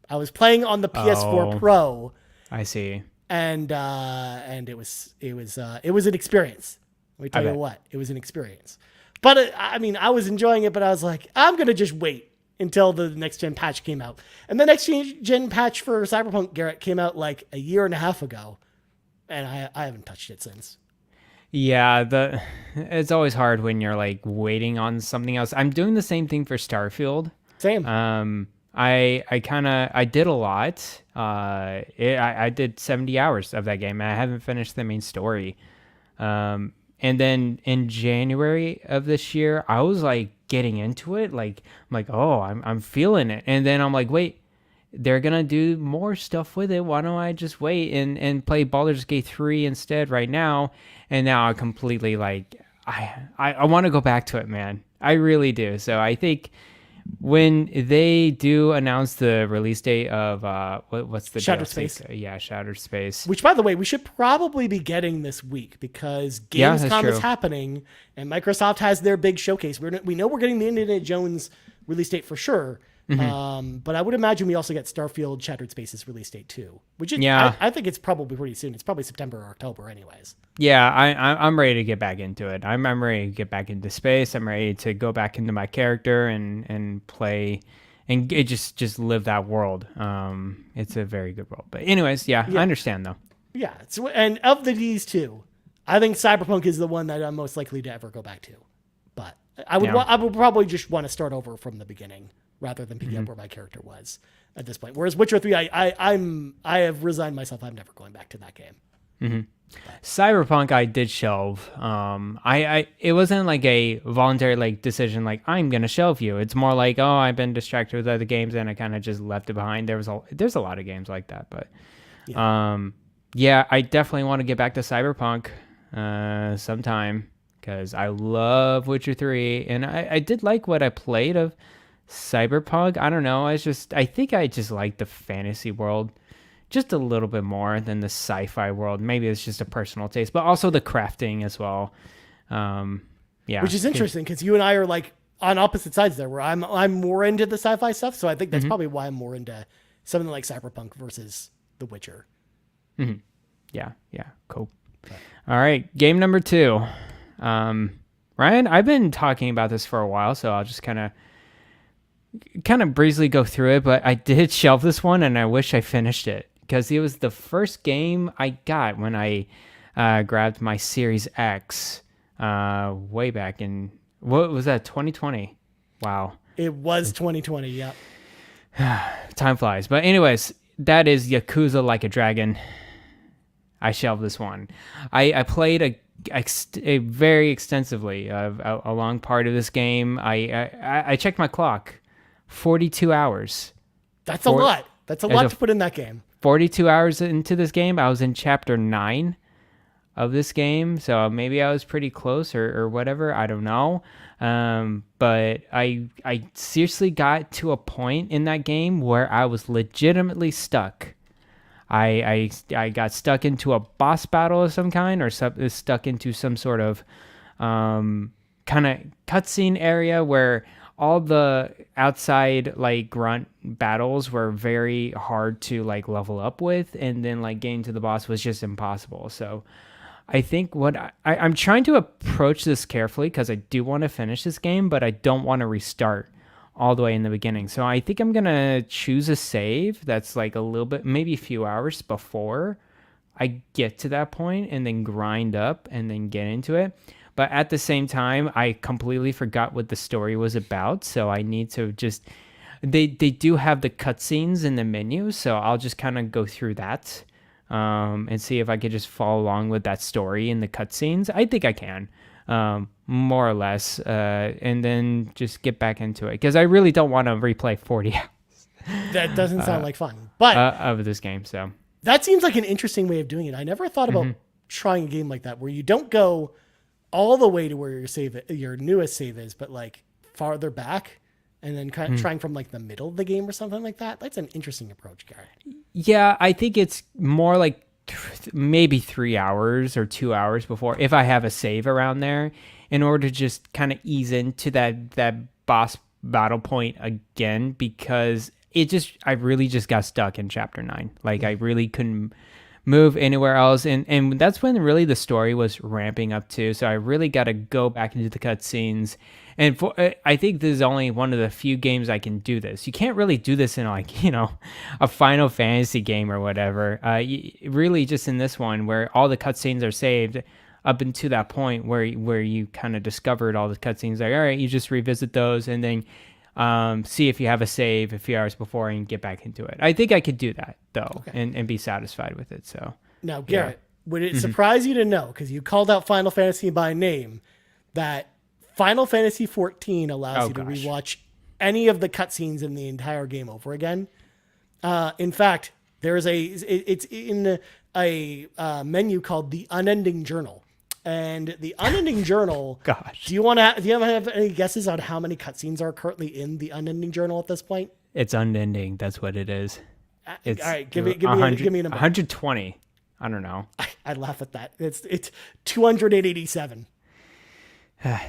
I was playing on the PS4 Pro. I see. And it was an experience. Let me tell you what, it was an experience. But I was enjoying it, but I was like, I'm going to just wait until the next gen patch came out. And the next gen patch for Cyberpunk, Garrett, came out like a year and a half ago. And I haven't touched it since. Yeah, it's always hard when you're like waiting on something else. I'm doing the same thing for Starfield. Same. I did a lot. I did 70 hours of that game, and I haven't finished the main story. And then in January of this year, I was like getting into it. Like I'm like, I'm feeling it. And then I'm like, wait, they're gonna do more stuff with it. Why don't I just wait and play Baldur's Gate 3 instead right now? And now I'm completely like, I want to go back to it, man. I really do. So I think when they do announce the release date of what's the Shattered DLC? Space? Yeah, Shattered Space. Which, by the way, we should probably be getting this week because Gamescom is happening and Microsoft has their big showcase. We know we're getting the Indiana Jones release date for sure. Mm-hmm. But I would imagine we also get Starfield Shattered Space's release date too, which is, I think it's probably pretty soon. It's probably September or October anyways. Yeah, I'm ready to get back into it. I'm ready to get back into space. I'm ready to go back into my character and play and just live that world. It's a very good world. But anyways, I understand though. Yeah, and of these two, I think Cyberpunk is the one that I'm most likely to ever go back to. But I would probably just want to start over from the beginning rather than pick up where my character was at this point. Whereas Witcher 3, I have resigned myself. I'm never going back to that game. Mm-hmm. Cyberpunk, I did shelve. It wasn't like a voluntary like decision. Like I'm gonna shelve you. It's more like I've been distracted with other games and I kind of just left it behind. There's a lot of games like that, but I definitely want to get back to Cyberpunk sometime because I love Witcher 3 and I did like what I played of Cyberpunk. I don't know. I think I just like the fantasy world just a little bit more than the sci-fi world. Maybe it's just a personal taste, but also the crafting as well. Which is interesting because you and I are like on opposite sides there, where I'm more into the sci-fi stuff. So I think that's probably why I'm more into something like Cyberpunk versus The Witcher. Mm-hmm. Yeah. Cool. All right, game number 2. Ryan, I've been talking about this for a while, so I'll just kind of breezily go through it, but I did shelve this one, and I wish I finished it, because it was the first game I got when I grabbed my Series X way back in, what was that, 2020? Wow. It was 2020, yeah. Time flies. But anyways, that is Yakuza Like a Dragon. I shelved this one. I played a very extensively a long part of this game. I checked my clock. 42 hours. That's a lot. That's a lot to put in that game. 42 hours into this game. I was in chapter 9 of this game, so maybe I was pretty close or whatever. I don't know. But I seriously got to a point in that game where I was legitimately stuck. I got stuck into a boss battle of some kind, or stuck into some sort of kind of cutscene area where all the outside like grunt battles were very hard to like level up with, and then like getting to the boss was just impossible. So I think what I'm trying to approach this carefully, because I do want to finish this game, but I don't want to restart all the way in the beginning. So I think I'm going to choose a save that's like a little bit, maybe a few hours before I get to that point, and then grind up and then get into it. But at the same time, I completely forgot what the story was about. So I need to just, they do have the cutscenes in the menu. So I'll just kind of go through that and see if I could just follow along with that story in the cutscenes. I think I can, more or less. And then just get back into it, because I really don't want to replay 40 hours. That doesn't sound like fun. But of this game. So that seems like an interesting way of doing it. I never thought about trying a game like that, where you don't go all the way to where your newest save is, but like farther back, and then kind of trying from like the middle of the game or something like that. That's an interesting approach, Garret. Yeah, I think it's more like maybe 3 hours or 2 hours before, if I have a save around there, in order to just kind of ease into that boss battle point again, because I really just got stuck in chapter 9. Like I really couldn't move anywhere else, and that's when really the story was ramping up too. So I really got to go back into the cutscenes, and I think this is only one of the few games I can do this. You can't really do this in like a Final Fantasy game or whatever. Really, just in this one where all the cutscenes are saved up until that point where you kind of discovered all the cutscenes. Like, all right, you just revisit those and then see if you have a save a few hours before and get back into it. I think I could do that though, and be satisfied with it. So now, Garret, would it surprise you to know, because you called out Final Fantasy by name, that Final Fantasy 14 allows you to rewatch any of the cutscenes in the entire game over again? In fact, there's it's in a menu called the Unending Journal. And the Unending Journal. Gosh. Do you have any guesses on how many cutscenes are currently in the Unending Journal at this point? It's unending. That's what it is. It's all right. Give me a number. 120. I don't know. I laugh at that. It's 287.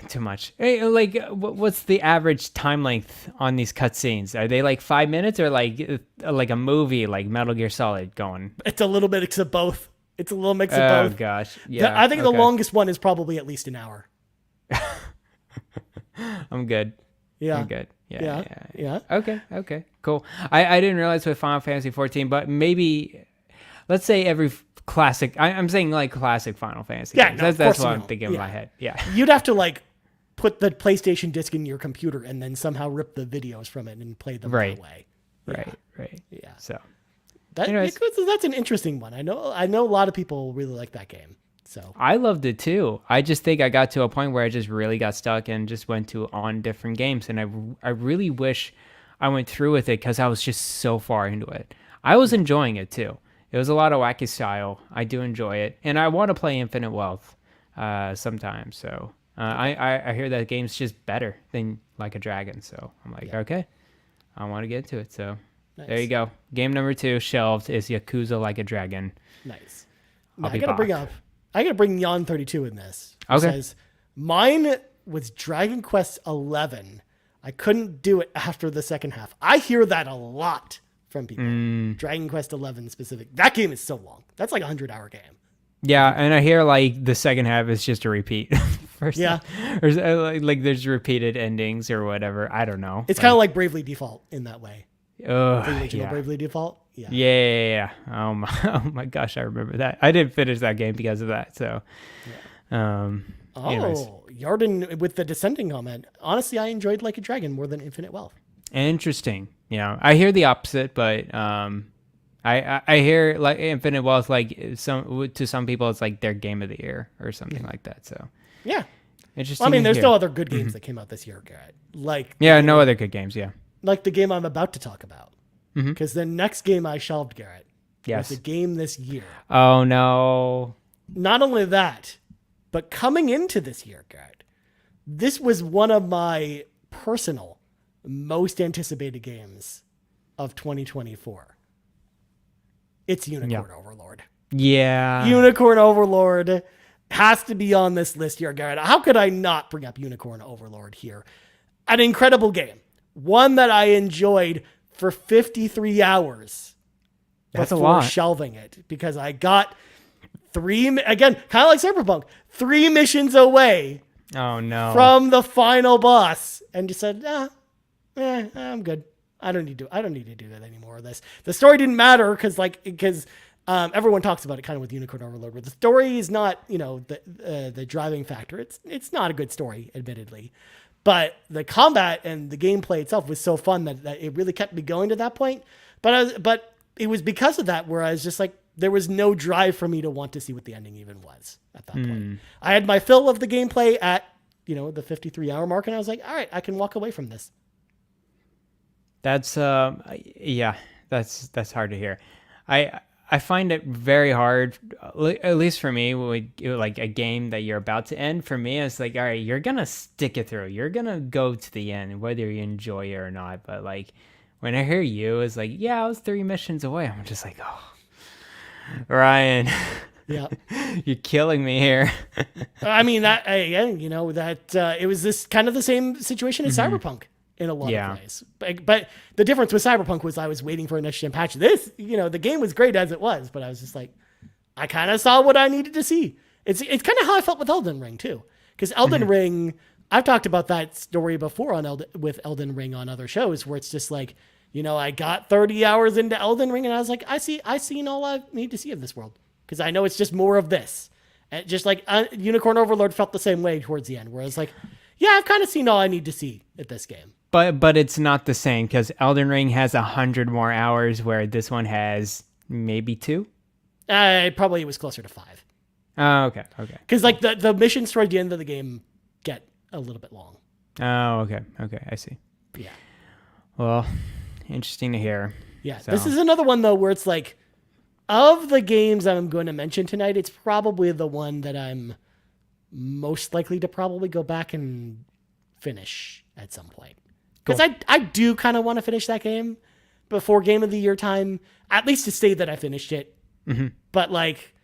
Too much. Hey, like, what's the average time length on these cutscenes? Are they like 5 minutes, or like a movie like Metal Gear Solid going? It's a little bit of both. It's a little mix of both. Oh, gosh. Yeah. I think the longest one is probably at least an hour. I'm good. Yeah. I'm good. Yeah. Okay. Cool. I didn't realize with Final Fantasy 14, but maybe, let's say every classic, I'm saying like classic Final Fantasy games. That's what I'm thinking in my head. Yeah. You'd have to like put the PlayStation disc in your computer and then somehow rip the videos from it and play them that way. Right. Yeah. So. That's an interesting one. I know a lot of people really like that game. So I loved it too. I just think I got to a point where I just really got stuck and just went on different games. And I really wish I went through with it, because I was just so far into it. I was enjoying it too. It was a lot of wacky style. I do enjoy it. And I want to play Infinite Wealth sometimes. So I hear that game's just better than Like a Dragon. So I'm like, okay, I want to get to it. So nice. There you go. Game number 2, shelved, is Yakuza Like a Dragon. Nice. Now, I gotta bring Yon 32 in this. It says, mine was Dragon Quest 11. I couldn't do it after the second half. I hear that a lot from people. Dragon Quest XI specific. That game is so long. That's like a 100-hour game. Yeah, and I hear like the second half is just a repeat. Yeah. Or like there's repeated endings or whatever. I don't know. It's kind of like Bravely Default in that way. Oh, the original Bravely Default. Yeah. Yeah. Oh my gosh, I remember that. I didn't finish that game because of that. So, anyways. Yarden with the dissenting comment. Honestly, I enjoyed Like a Dragon more than Infinite Wealth. Interesting. Yeah, I hear the opposite, but I hear like Infinite Wealth, like to some people it's like their game of the year or something like that. So yeah, interesting. Well, I mean, there's no other good games that came out this year, Garrett. No other good games. Yeah, like the game I'm about to talk about, because the next game I shelved, Garrett, was a game this year. Oh no! Not only that, but coming into this year, Garrett, this was one of my personal most anticipated games of 2024. It's Unicorn Overlord. Yeah. Unicorn Overlord has to be on this list here, Garrett. How could I not bring up Unicorn Overlord here? An incredible game. One that I enjoyed for 53 hours. That's a lot. Shelving it because I got again, kind of like Cyberpunk, 3 missions away. Oh no. From the final boss, and just said, I'm good. I don't need to do that anymore. The story didn't matter because everyone talks about it kind of with Unicorn Overlord, where the story is not, the driving factor. It's not a good story, admittedly, but the combat and the gameplay itself was so fun that it really kept me going to that point. But it was because of that where I was just like, there was no drive for me to want to see what the ending even was at that point. I had my fill of the gameplay at, the 53-hour mark, and I was like, all right, I can walk away from this. That's that's hard to hear. I find it very hard, at least for me, like a game that you're about to end. For me, it's like, all right, you're gonna stick it through. You're gonna go to the end, whether you enjoy it or not. But like, when I hear you, it's like, yeah, I was 3 missions away. I'm just like, oh, Ryan, yeah, you're killing me here. I mean, that again, it was this kind of the same situation as Cyberpunk. In a lot of ways. But the difference with Cyberpunk was I was waiting for a next gen patch. This, the game was great as it was, but I was just like, I kind of saw what I needed to see. It's kind of how I felt with Elden Ring too. Because Elden Ring, I've talked about that story before with Elden Ring on other shows where it's just like, I got 30 hours into Elden Ring and I was like, I've seen all I need to see of this world. Because I know it's just more of this. And just like Unicorn Overlord felt the same way towards the end, where I was like, yeah, I've kind of seen all I need to see at this game. But it's not the same because Elden Ring has 100 more hours where this one has maybe 2. Probably it was closer to 5. Oh, okay. Because like the missions toward the end of the game get a little bit long. Oh, okay, I see. Yeah. Well, interesting to hear. Yeah, so. This is another one though where it's like, of the games I'm going to mention tonight, it's probably the one that I'm most likely to probably go back and finish at some point. Because I do kind of want to finish that game before Game of the Year time, at least to say that I finished it. Mm-hmm. But like,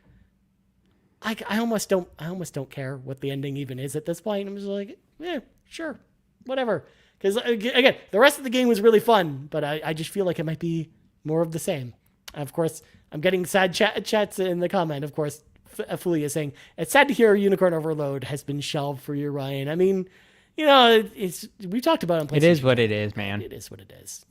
I almost don't care what the ending even is at this point. I'm just like, yeah, sure, whatever. Because again, the rest of the game was really fun, but I just feel like it might be more of the same. Of course, I'm getting sad chats in the comment. Of course, Fulia is saying it's sad to hear Unicorn Overload has been shelved for you, Ryan. I mean, we talked about it on PlayStation. It is what it is, man. It is what it is.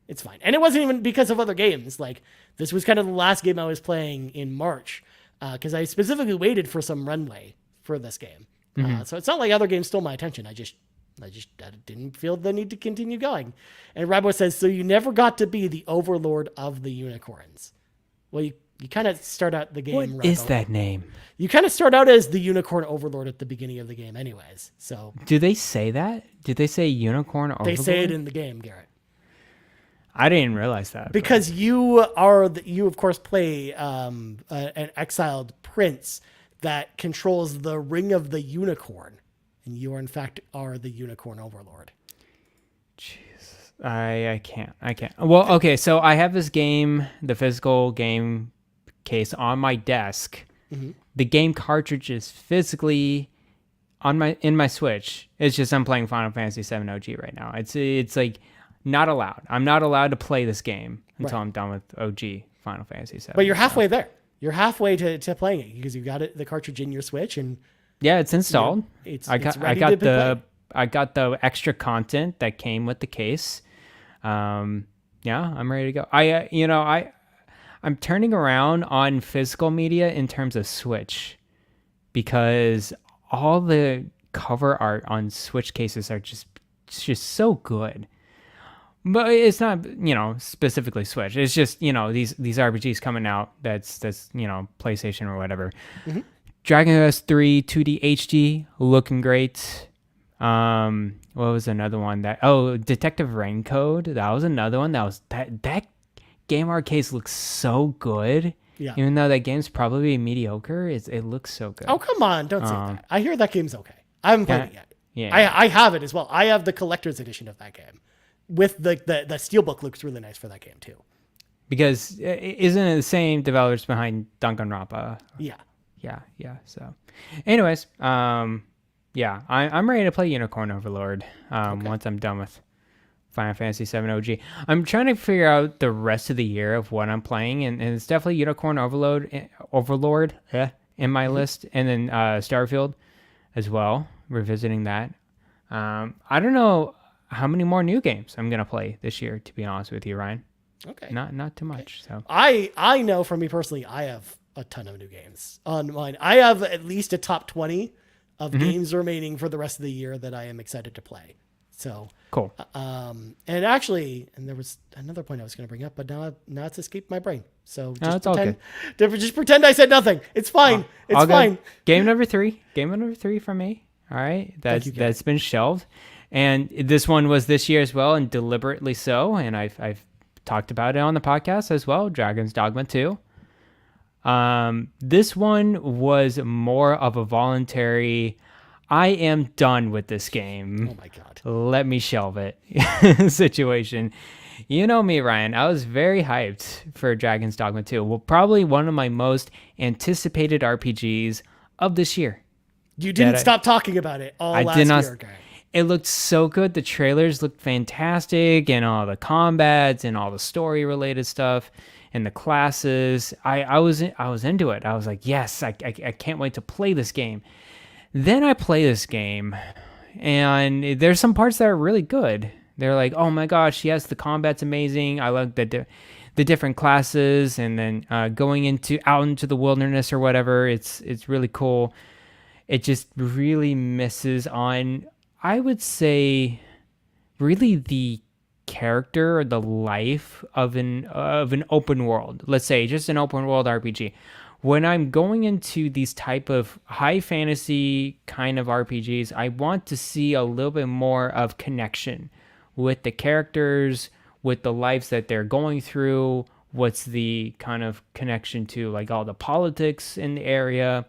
It's fine. And it wasn't even because of other games. Like, this was kind of the last game I was playing in March because I specifically waited for some runway for this game. So it's not like other games stole my attention. I just didn't feel the need to continue going. And Rabo says, so you never got to be the overlord of the unicorns. Well, you kind of start out the game. What Rabo. Is that name? You kind of start out as the unicorn overlord at the beginning of the game anyways. So do they say that? Did they say unicorn overlord? They say it in the game, Garrett. I didn't realize that. Because you of course play an exiled prince that controls the ring of the unicorn. And you are in fact the unicorn overlord. Jeez. I can't. Well, okay, so I have this game, the physical game case on my desk. Mm-hmm. The game cartridge is physically in my Switch. It's just I'm playing Final Fantasy VII OG right now. It's like not allowed. I'm not allowed to play this game until I'm done with OG Final Fantasy VII. But you're halfway there. You're halfway to playing it because you've got the cartridge in your Switch, and yeah, it's installed. I got the extra content that came with the case. I'm ready to go. I'm turning around on physical media in terms of Switch because all the cover art on Switch cases are just so good. But it's not, specifically Switch. It's just, these RPGs coming out that's PlayStation or whatever. Mm-hmm. Dragon Quest 3 2D HD looking great. What was another one Detective Raincode? That was another one that game art case looks so good. Yeah. Even though that game's probably mediocre, it looks so good. Oh, come on, don't say that. I hear that game's okay. I haven't played it yet. Yeah. I have it as well. I have the collector's edition of that game. With the steelbook looks really nice for that game too. Because isn't it the same developers behind Danganronpa? Yeah. Yeah. So, anyways, I'm ready to play Unicorn Overlord once I'm done with Final Fantasy VII OG. I'm trying to figure out the rest of the year of what I'm playing, and it's definitely Unicorn Overlord in my list, and then Starfield as well, revisiting that. I don't know how many more new games I'm gonna play this year, to be honest with you, Ryan. Okay. Not too much. So I know for me personally, I have a ton of new games on mine. I have at least a top 20 of games remaining for the rest of the year that I am excited to play. So cool. And there was another point I was going to bring up, but now it's escaped my brain. So just pretend I said nothing. It's fine. It's fine. Game number 3 from me. All right. That's been shelved. And this one was this year as well, and deliberately so. And I've talked about it on the podcast as well. Dragon's Dogma 2. This one was more of a voluntary, I am done with this game. Oh my God. Let me shelve it situation. You know me, Ryan. I was very hyped for Dragon's Dogma 2. Well, probably one of my most anticipated RPGs of this year. You didn't stop talking about it last year, guy. It looked so good. The trailers looked fantastic, and all the combats and all the story related stuff and the classes. I was into it. I was like, yes, I can't wait to play this game. Then I play this game, and there's some parts that are really good. They're like, oh my gosh, yes, the combat's amazing. I like the different classes, and then going out into the wilderness or whatever. It's really cool. It just really misses on, I would say, really the character or the life of an open world. Let's say just an open world RPG. When I'm going into these type of high fantasy kind of RPGs, I want to see a little bit more of connection with the characters, with the lives that they're going through. What's the kind of connection to like all the politics in the area,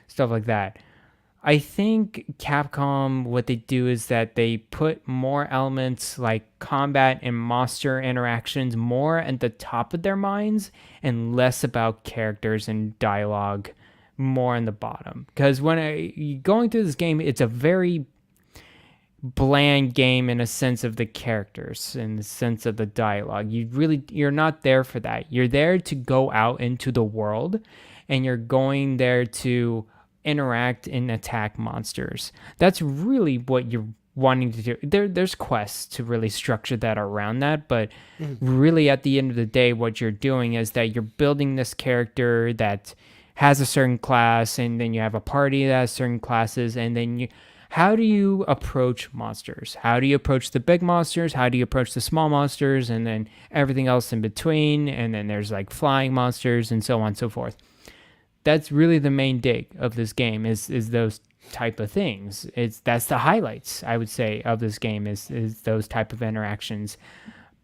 stuff like that. I think Capcom, what they do is that they put more elements like combat and monster interactions more at the top of their minds and less about characters and dialogue more in the bottom. Because when going through this game, it's a very bland game in a sense of the characters, in the sense of the dialogue. You're not there for that. You're there to go out into the world, and you're going there to interact and attack monsters. That's really what you're wanting to do. There's quests to really structure that around that, but really at the end of the day, what you're doing is that you're building this character that has a certain class, and then you have a party that has certain classes, and then how do you approach monsters? How do you approach the big monsters? How do you approach the small monsters? And then everything else in between, and then there's like flying monsters and so on and so forth. That's really the main dig of this game is those type of things. That's the highlights, I would say, of this game is those type of interactions.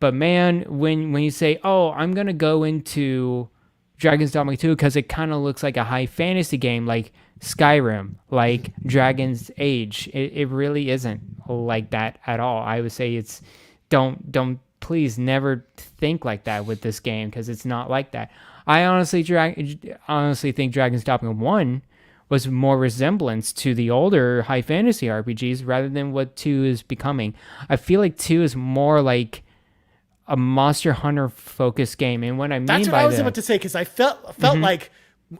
But man, when you say, oh, I'm going to go into Dragon's Dogma 2 because it kind of looks like a high fantasy game like Skyrim, like Dragon's Age, it really isn't like that at all. I would say it's don't please never think like that with this game because it's not like that. I honestly think Dragon's Dogma 1 was more resemblance to the older high fantasy RPGs rather than what 2 is becoming. I feel like 2 is more like a Monster Hunter focused game. And what I mean that's what by I was about to say, because I felt like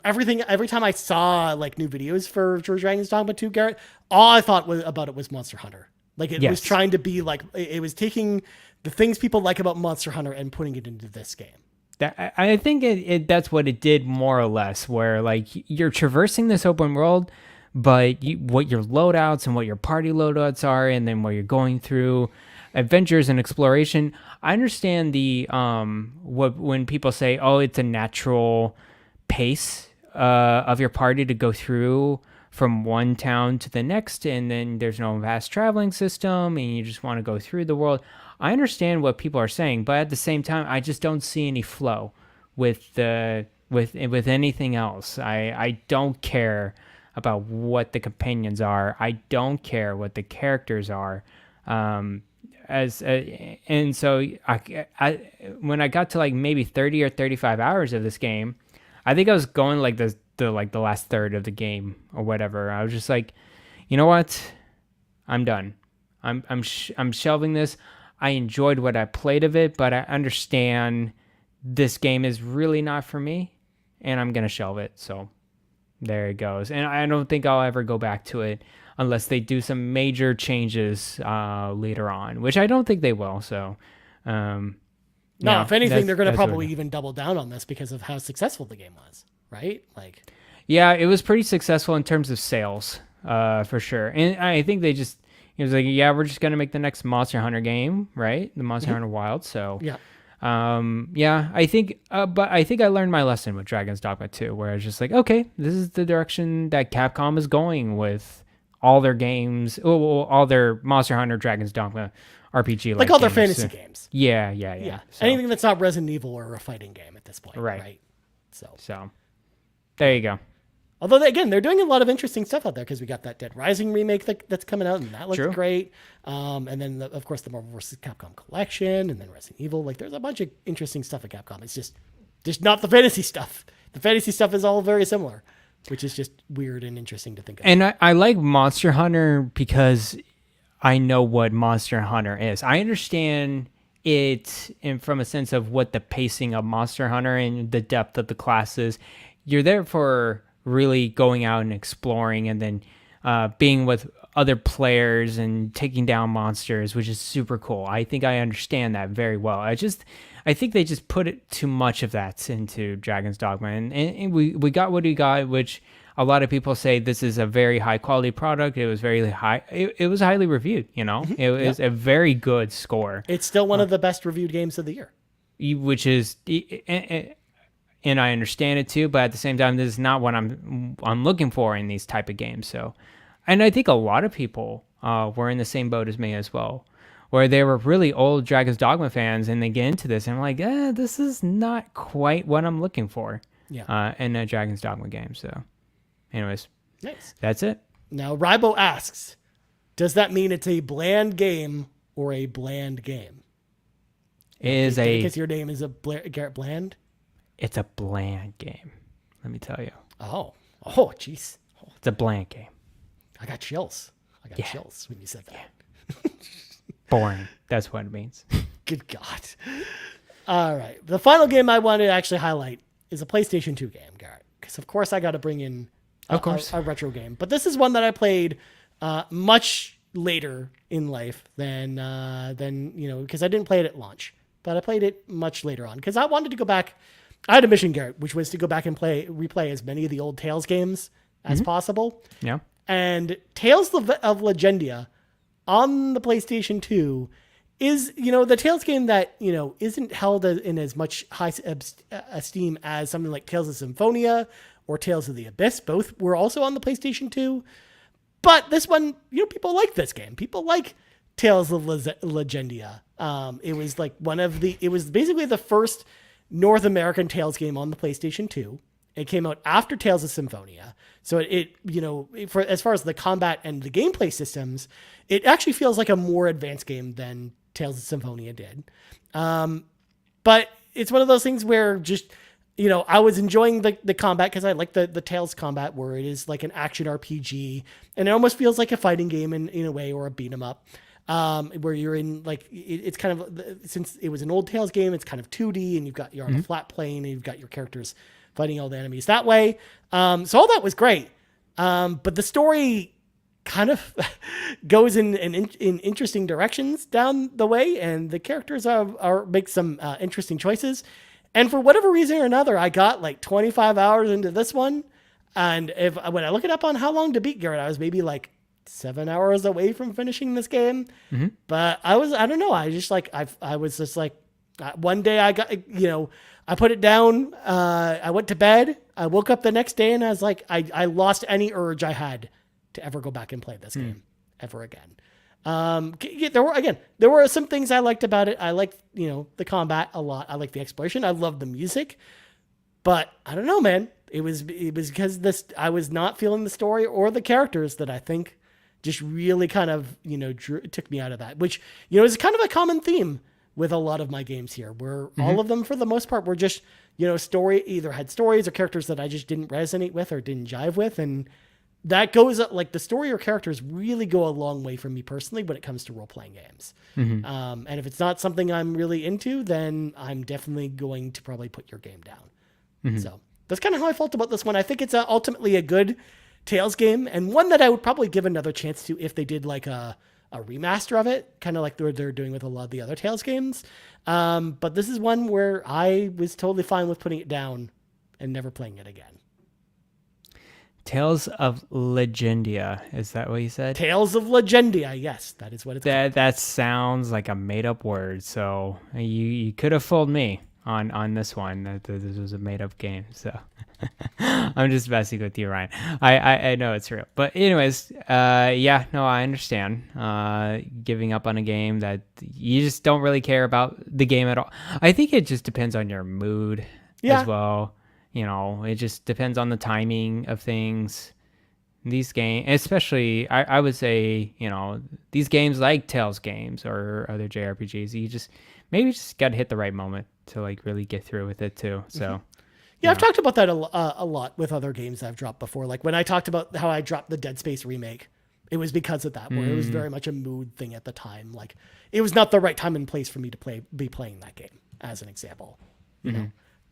every time I saw like new videos for Dragon's Dogma 2, Garrett, all I thought about it was Monster Hunter. Like it was trying to be like, it was taking the things people like about Monster Hunter and putting it into this game. I think that's what it did more or less, where like you're traversing this open world, but what your loadouts and what your party loadouts are, and then what you're going through adventures and exploration. I understand the when people say, oh, it's a natural pace of your party to go through from one town to the next, and then there's no vast traveling system, and you just want to go through the world. I understand what people are saying, but at the same time, I just don't see any flow with anything else. I don't care about what the companions are. I don't care what the characters are. And so I when I got to like maybe 30 or 35 hours of this game, I think I was going like the last third of the game or whatever. I was just like, you know what? I'm done. I'm shelving this. I enjoyed what I played of it, but I understand this game is really not for me, and I'm gonna shelve it. So there it goes. And I don't think I'll ever go back to it unless they do some major changes later on, which I don't think they will. So, if anything, they're going to probably even double down on this because of how successful the game was, right? Like, yeah, it was pretty successful in terms of sales, for sure. And I think they just, it was like, yeah, we're just going to make the next Monster Hunter game, right? The Monster Hunter Wild. So, yeah. I think, but I think I learned my lesson with Dragon's Dogma 2, where I was just like, okay, this is the direction that Capcom is going with all their games, all their Monster Hunter, Dragon's Dogma, RPG, like all their fantasy games. Yeah. So. Anything that's not Resident Evil or a fighting game at this point, right? So, there you go. Although, again, they're doing a lot of interesting stuff out there because we got that Dead Rising remake that's coming out, and that looks great. And then, of course, the Marvel vs. Capcom collection, and then Resident Evil. Like, there's a bunch of interesting stuff at Capcom. It's just not the fantasy stuff. The fantasy stuff is all very similar, which is just weird and interesting to think of. And I like Monster Hunter because I know what Monster Hunter is. I understand it from a sense of what the pacing of Monster Hunter and the depth of the classes. You're there for really going out and exploring, and then being with other players and taking down monsters, which is super cool. I think I understand that very well. I think they just put it too much of that into Dragon's Dogma, and we got what we got, which a lot of people say this is a very high quality product. It was very high. It was highly reviewed. It was a very good score. It's still one of the best reviewed games of the year, which is. And I understand it too, but at the same time, this is not what I'm looking for in these type of games. So, and I think a lot of people were in the same boat as me as well, where they were really old Dragon's Dogma fans, and they get into this, and I'm like, this is not quite what I'm looking for. In a Dragon's Dogma game. So, anyways, nice. That's it. Now, Rybo asks, does that mean it's a bland game or a bland game? Because your name is Garrett Bland. It's a bland game, let me tell you. Oh, jeez. It's a bland game. I got chills. Chills when you said that. Yeah. Boring. That's what it means. Good God. All right. The final game I wanted to actually highlight is a PlayStation 2 game, Garrett. Because, of course, I got to bring in a retro game. But this is one that I played much later in life than because I didn't play it at launch. But I played it much later on because I wanted to go back. I had a mission, Garrett, which was to go back and replay as many of the old Tales games as possible. Yeah. And Tales of Legendia on the PlayStation 2 is, the Tales game that, isn't held in as much high esteem as something like Tales of Symphonia or Tales of the Abyss. Both were also on the PlayStation 2. But this one, people like this game. People like Tales of Legendia. It was like it was basically the first North American Tales game on the PlayStation 2. It came out after Tales of Symphonia. So as far as the combat and the gameplay systems, it actually feels like a more advanced game than Tales of Symphonia did. But it's one of those things where just, I was enjoying the combat because I like the Tales combat where it is like an action RPG and it almost feels like a fighting game in a way, or a beat 'em up. where you're in like it's kind of, since it was an old Tales game, it's kind of 2D, and you're on a flat plane, and you've got your characters fighting all the enemies that way. So all that was great, but the story kind of goes in interesting directions down the way, and the characters make some interesting choices. And for whatever reason or another, I got like 25 hours into this one. And when I look it up on how long to beat, Garrett, I was maybe like 7 hours away from finishing this game. But I don't know. I was just like, one day I got, I put it down. I went to bed. I woke up the next day and I was like, I lost any urge I had to ever go back and play this game ever again. There were some things I liked about it. I liked, the combat a lot. I liked the exploration. I loved the music, but I don't know, man. It was because I was not feeling the story or the characters that I think just really kind of, took me out of that, which, is kind of a common theme with a lot of my games here, where all of them, for the most part, were just, story, either had stories or characters that I just didn't resonate with or didn't jive with. And that goes up, like, the story or characters really go a long way for me personally when it comes to role-playing games. And if it's not something I'm really into, then I'm definitely going to probably put your game down. So that's kind of how I felt about this one. I think it's ultimately a good Tales game, and one that I would probably give another chance to if they did like a remaster of it, kind of like they're doing with a lot of the other Tales games. But this is one where I was totally fine with putting it down and never playing it again. Tales of Legendia, is that what you said? Tales of Legendia, yes, that is what it's called. That sounds like a made-up word, so you could have fooled me on this one, that this was a made-up game, so I'm just messing with you, Ryan. I know it's real. But anyways, I understand giving up on a game that you just don't really care about the game at all. I think it just depends on your mood as well. It just depends on the timing of things. These games, especially, I would say, these games like Tales games or other JRPGs, you just got to hit the right moment to like really get through with it too. So, I've talked about that a lot with other games I've dropped before. Like when I talked about how I dropped the Dead Space remake, it was because of that, where it was very much a mood thing at the time. Like it was not the right time and place for me to be playing that game, as an example. The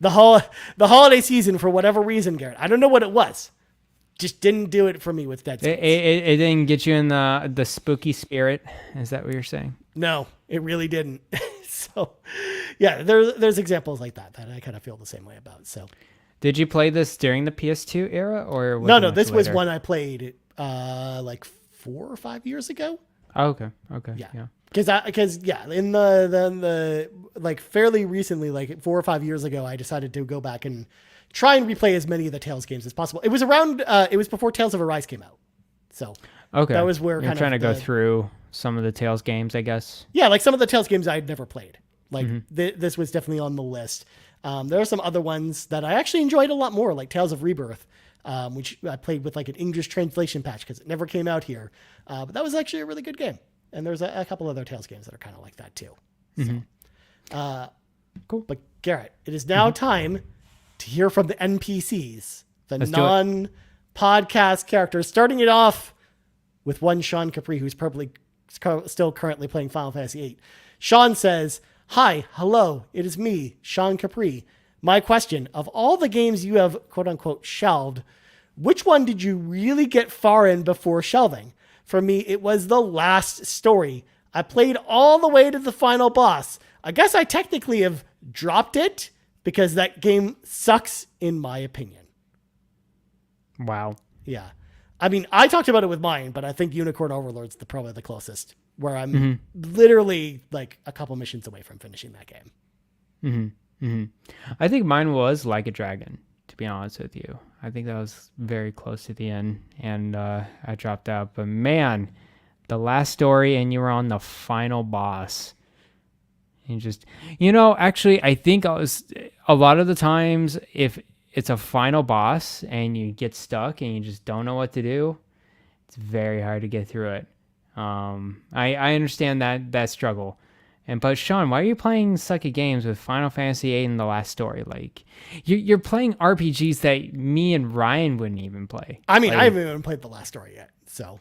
holiday season, for whatever reason, Garrett, I don't know what it was, just didn't do it for me with Dead Space. It didn't get you in the spooky spirit. Is that what you're saying? No, it really didn't. So, there's examples like that I kind of feel the same way about. So, did you play this during the PS2 era, or was no? This was one I played like 4 or 5 years ago. Oh, okay. Yeah. Because in the like fairly recently, like 4 or 5 years ago, I decided to go back and try and replay as many of the Tales games as possible. It was around. It was before Tales of Arise came out. So okay, that was where you're trying to go through some of the Tales games, I guess. Yeah, like some of the Tales games I'd never played. Like this was definitely on the list. There are some other ones that I actually enjoyed a lot more, like Tales of Rebirth, which I played with like an English translation patch because it never came out here. But that was actually a really good game. And there's a couple other Tales games that are kind of like that too. So, cool. But Garrett, it is now time to hear from the NPCs, the non-podcast characters, starting it off with one Sean Capri, who's probably still currently playing Final Fantasy VIII. Sean says, "Hi, hello, it is me, Sean Capri. My question, of all the games you have quote-unquote shelved, which one did you really get far in before shelving? For me, it was the last story. I played all the way to the final boss. I guess I technically have dropped it because that game sucks in my opinion." Wow. Yeah. I mean, I talked about it with mine, but I think Unicorn Overlord's probably the closest, where I'm literally like a couple missions away from finishing that game. I think mine was Like a Dragon, to be honest with you. I think that was very close to the end, and I dropped out. But man, the last story, and you were on the final boss. And just, actually, I think a lot of the times, if it's a final boss and you get stuck and you just don't know what to do, it's very hard to get through it. I understand that struggle. But Sean, why are you playing sucky games with Final Fantasy VIII and the last story? Like, you're playing RPGs that me and Ryan wouldn't even play. I mean, I haven't even played the last story yet, so.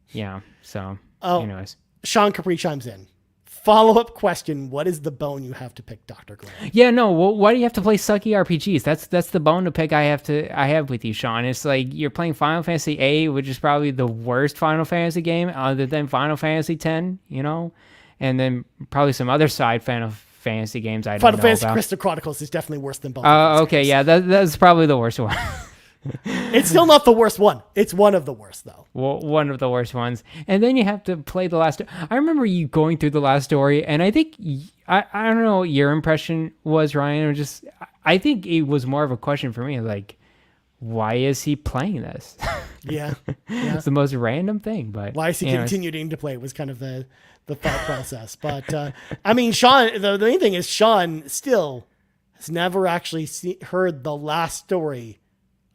Yeah, so, Oh, anyways. Sean Capri chimes in. Follow-up question: what is the bone you have to pick, Dr. Glenn? Yeah, no. Well, why do you have to play sucky RPGs? That's the bone to pick. I have with you, Sean. It's like you're playing Final Fantasy VIII, which is probably the worst Final Fantasy game other than Final Fantasy X. You know, and then probably some other side Final Fantasy games I don't know about. Final Fantasy Crystal Chronicles is definitely worse than both. Okay, games. Yeah, that's probably the worst one. It's still not the worst one. It's one of the worst, though. Well, one of the worst ones. And then you have to play the last... I remember you going through the last story, and I think... I don't know what your impression was, Ryan. Or just... I think it was more of a question for me, like, why is he playing this? Yeah. It's the most random thing, but... Why is he continuing to play was kind of the thought process. But, I mean, Sean... The main thing is Sean still has never actually heard the last story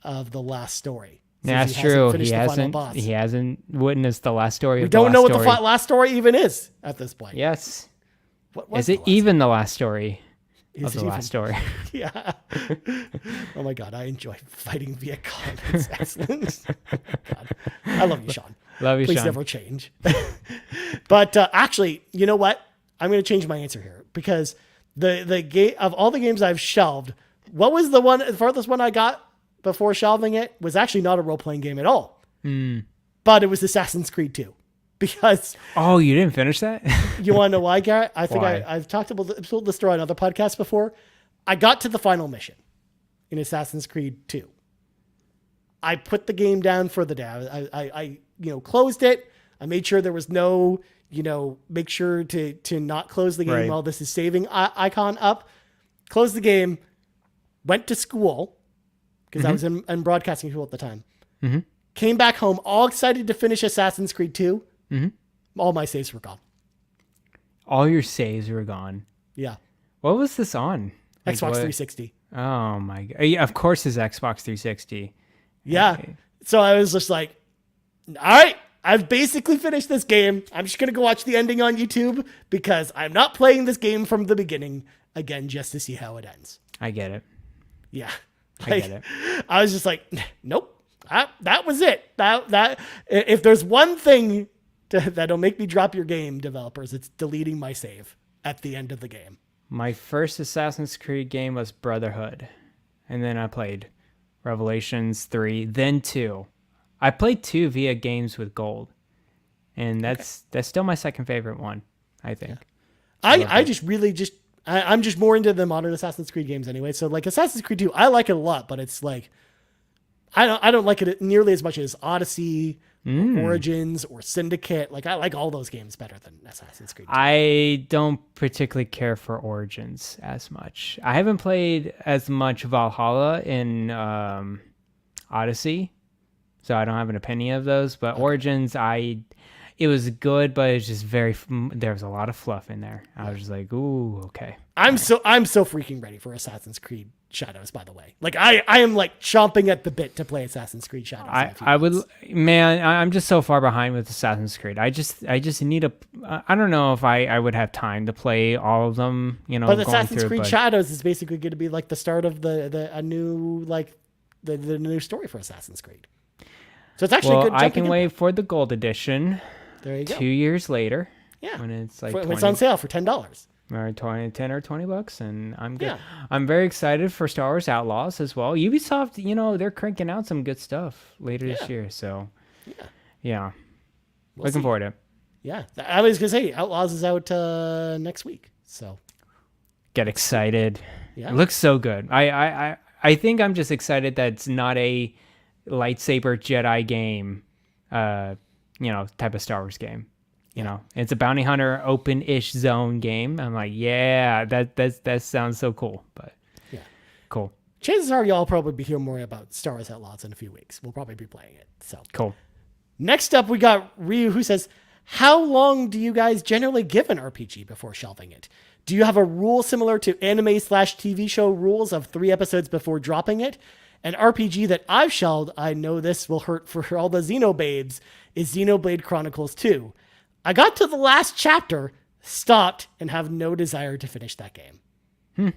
of the last story. That's true. He hasn't witnessed the last story. We don't know what the last story even is at this point. Yes. What was is it even the last story of the last story? Yeah. Oh my God, I enjoy fighting via con. It's excellent. God. I love you, Sean. Love you, Please Sean. never change. But actually, you know what? I'm going to change my answer here because the game of all the games I've shelved, what was the farthest one I got before shelving it was actually not a role-playing game at all. But it was Assassin's Creed 2. Because... Oh, you didn't finish that? You want to know why, Garrett? I think I've talked about this story on other podcasts before. I got to the final mission in Assassin's Creed 2. I put the game down for the day. I closed it. I made sure there was no, make sure to not close the game while this is saving icon up. Closed the game. Went to school. Because I was in broadcasting school at the time. Mm-hmm. Came back home all excited to finish Assassin's Creed 2. Mm-hmm. All my saves were gone. All your saves were gone? Yeah. What was this on? Xbox 360. Oh my God. Yeah, of course it's Xbox 360. Yeah. Okay. So I was just like, all right, I've basically finished this game. I'm just going to go watch the ending on YouTube because I'm not playing this game from the beginning again just to see how it ends. I get it. Yeah. I get it. I was just like, nope, that was it. That if there's one thing that'll make me drop your game, developers, it's deleting my save at the end of the game. My first Assassin's Creed game was Brotherhood, and then I played Revelations 3, then 2. I played 2 via Games with Gold, and that's still my second favorite one, I think. Yeah. I'm just more into the modern Assassin's Creed games anyway. So like Assassin's Creed 2, I like it a lot, but it's like I don't like it nearly as much as Odyssey, or Origins, or Syndicate. Like I like all those games better than Assassin's Creed 2. I don't particularly care for Origins as much. I haven't played as much Valhalla in Odyssey, so I don't have an opinion of those. But okay. Origins, it was good, but it's just there was a lot of fluff in there. I was just like, ooh, okay. I'm so freaking ready for Assassin's Creed Shadows, by the way. Like I am like chomping at the bit to play Assassin's Creed Shadows. I'm just so far behind with Assassin's Creed. I just need I don't know if I would have time to play all of them, But Assassin's Creed Shadows is basically going to be like the start of the new story for Assassin's Creed. So it's actually good. I can wait for the gold edition. There you go. 2 years later. Yeah. When it's like when it's on sale for $10. Or $10 or $20, and I'm good. Yeah. I'm very excited for Star Wars Outlaws as well. Ubisoft, they're cranking out some good stuff later this year. So, yeah. Looking forward to it. Yeah. I was going to say, Outlaws is out next week. So, get excited. Yeah. It looks so good. I think I'm just excited that it's not a lightsaber Jedi game, type of Star Wars game. It's a bounty hunter open-ish zone game. I'm like, yeah, that sounds so cool. But yeah, cool. Chances are y'all probably be hearing more about Star Wars Outlaws in a few weeks. We'll probably be playing it. So cool. Next up, we got Ryu, who says, "How long do you guys generally give an RPG before shelving it? Do you have a rule similar to anime/TV show rules of 3 episodes before dropping it? An RPG that I've shelved, I know this will hurt for all the Xenobabes, is Xenoblade Chronicles 2. I got to the last chapter, stopped, and have no desire to finish that game."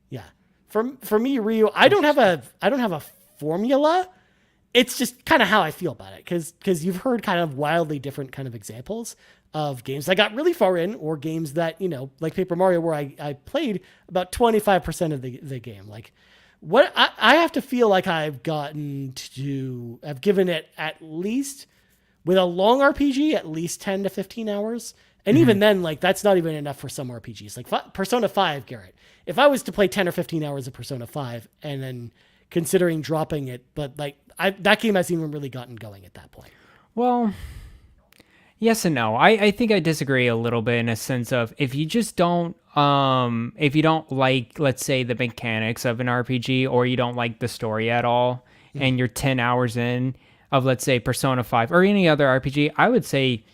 Yeah. For me, Ryu, I don't have a formula. It's just kind of how I feel about it. Cause you've heard kind of wildly different kind of examples. of games I got really far in, or games that, like Paper Mario, where I played about 25% of the game. Like, what I have to feel like I've given it at least, with a long RPG, at least 10 to 15 hours. And even then, like, that's not even enough for some RPGs. Like Persona 5, Garrett. If I was to play 10 or 15 hours of Persona 5 and then considering dropping it, but like that game hasn't even really gotten going at that point. Well, yes and no. I think I disagree a little bit in a sense of if you just don't if you don't like, let's say, the mechanics of an RPG, or you don't like the story at all, and you're 10 hours in of, let's say, Persona 5 or any other RPG, I would say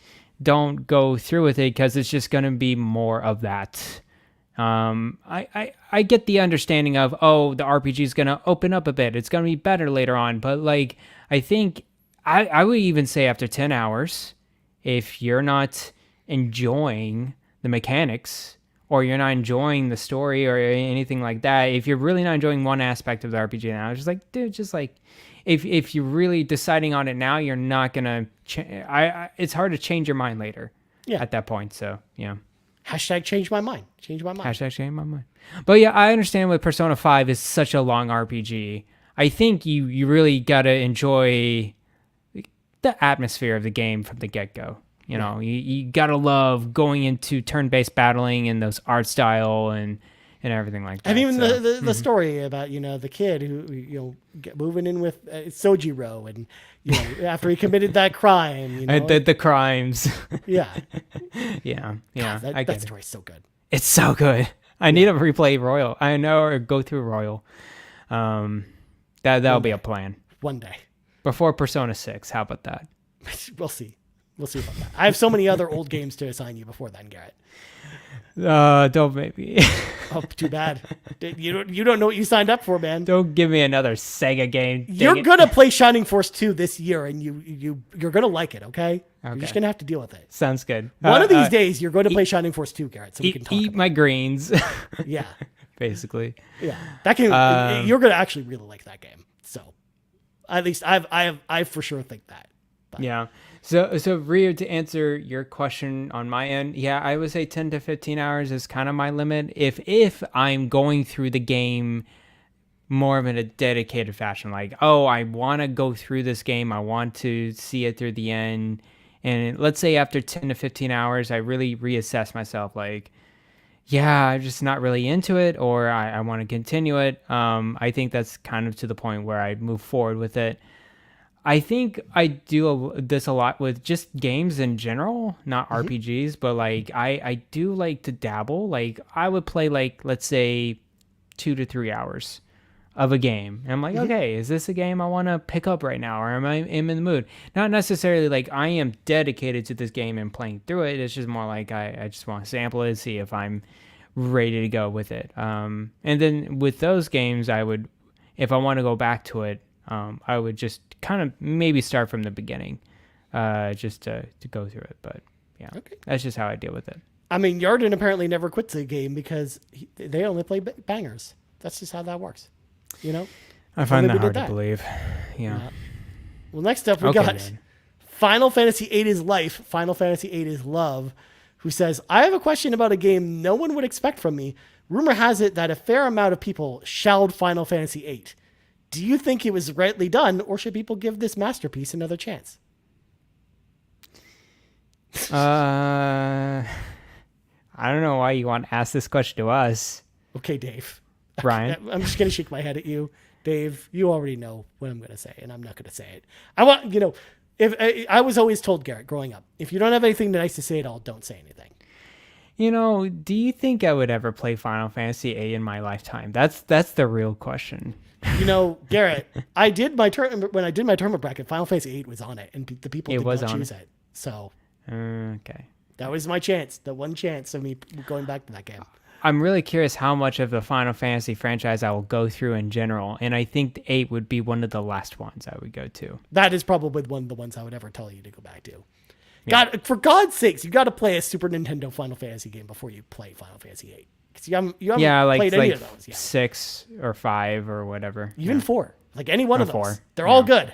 don't go through with it, because it's just going to be more of that. I get the understanding of, the RPG is going to open up a bit. It's going to be better later on. But like, I think I would even say after 10 hours, if you're not enjoying the mechanics, or you're not enjoying the story or anything like that, if you're really not enjoying one aspect of the RPG now, it's just like, dude, just like, if you're really deciding on it now, you're not gonna. It's hard to change your mind later. Yeah. At that point, so yeah. Hashtag change my mind. Change my mind. Hashtag change my mind. But yeah, I understand with Persona 5 is such a long RPG. I think you really gotta enjoy the atmosphere of the game from the get-go. You know, you gotta love going into turn-based battling and those art style and everything like that. And even the story about, the kid who, moving in with Sojiro, and, after he committed that crime, the crimes. Yeah. Yeah. That story's so good. It's so good. I need to replay Royal. or go through Royal. That'll be a plan. One day. Before Persona 6. How about that? We'll see. We'll see about that. I have so many other old games to assign you before then, Garrett. Don't make me. Oh, too bad. You don't know what you signed up for, man. Don't give me another Sega game. You're gonna play Shining Force 2 this year, and you're gonna like it. Okay? You're just gonna have to deal with it. Sounds good. One of these days, you're going to play Shining Force 2, Garrett. So we can talk. Eat my greens. Yeah. Basically. Yeah. That game. You're gonna actually really like that game. So, at least I for sure think that. But. Yeah. So Rio, to answer your question on my end, yeah, I would say 10 to 15 hours is kind of my limit. If I'm going through the game more of in a dedicated fashion, like, I want to go through this game, I want to see it through the end, and let's say after 10 to 15 hours, I really reassess myself, like, yeah, I'm just not really into it, or I want to continue it. I think that's kind of to the point where I move forward with it. I think I do this a lot with just games in general, not RPGs, but like I do like to dabble. Like I would play, like, let's say 2 to 3 hours of a game. And I'm like, okay, is this a game I want to pick up right now, or am I in the mood? Not necessarily like I am dedicated to this game and playing through it. It's just more like I just want to sample it, see if I'm ready to go with it. And then with those games, I would, if I want to go back to it, I would just kind of maybe start from the beginning, just to go through it. But yeah, That's just how I deal with it. I mean, Yarden apparently never quits a game because they only play bangers. That's just how that works. I find that hard to believe. Yeah. Well, next up we got Final Fantasy VIII is Life, Final Fantasy VIII is Love, who says, I have a question about a game no one would expect from me. Rumor has it that a fair amount of people shelled Final Fantasy VIII. Do you think it was rightly done, or should people give this masterpiece another chance? I don't know why you want to ask this question to us. Okay, Dave. Ryan? I'm just going to shake my head at you. Dave, you already know what I'm going to say, and I'm not going to say it. I want, if I was always told, Garrett, growing up, if you don't have anything nice to say at all, don't say anything. Do you think I would ever play Final Fantasy VIII in my lifetime? That's the real question. Garrett, when I did my tournament bracket, Final Fantasy VIII was on it, and the people did not choose it. So, okay, that was my chance, the one chance of me going back to that game. I'm really curious how much of the Final Fantasy franchise I will go through in general, and I think 8 would be one of the last ones I would go to. That is probably one of the ones I would ever tell you to go back to. Yeah. God, for God's sakes, you got to play a Super Nintendo Final Fantasy game before you play Final Fantasy VIII. You haven't played any of those yet. 6 or 5 or whatever. Even 4. Like any one of those. 4. They're all good.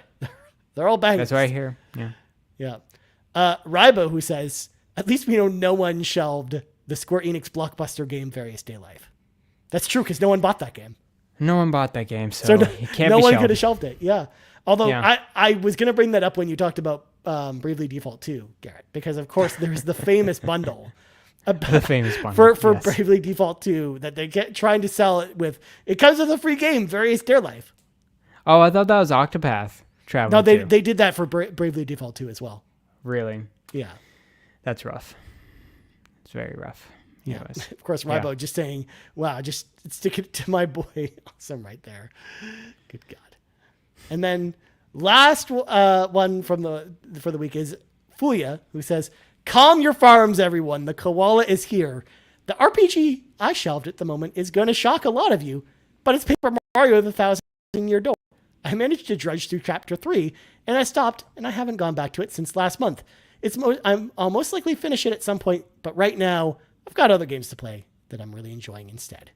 They're all bangers. That's what I hear. Yeah. Yeah. Rybo, who says, at least we know no one shelved the Square Enix blockbuster game Various Day Life. That's true because no one bought that game. No one bought that game, so it can't no be one shelved. could have shelved it. Yeah. Although I was going to bring that up when you talked about Bravely Default 2, Garrett, because of course there's the famous bundle. The famous bundle for Bravely Default 2 that they get trying to sell it with. It comes with a free game, Various Day Life. Oh, I thought that was Octopath Traveler. No, they did that for Bravely Default 2 as well. Really? Yeah. That's rough. It's very rough. Yeah. Anyways. Of course, Rybo just saying, wow, just stick it to my boy. Awesome right there. Good God. And then last one for the week is Fuya, who says, calm your farms, everyone. The koala is here. The RPG I shelved at the moment is going to shock a lot of you, but it's Paper Mario the 1,000-Year Door. I managed to drudge through Chapter 3, and I stopped, and I haven't gone back to it since last month. I'll most likely finish it at some point, but right now, I've got other games to play that I'm really enjoying instead.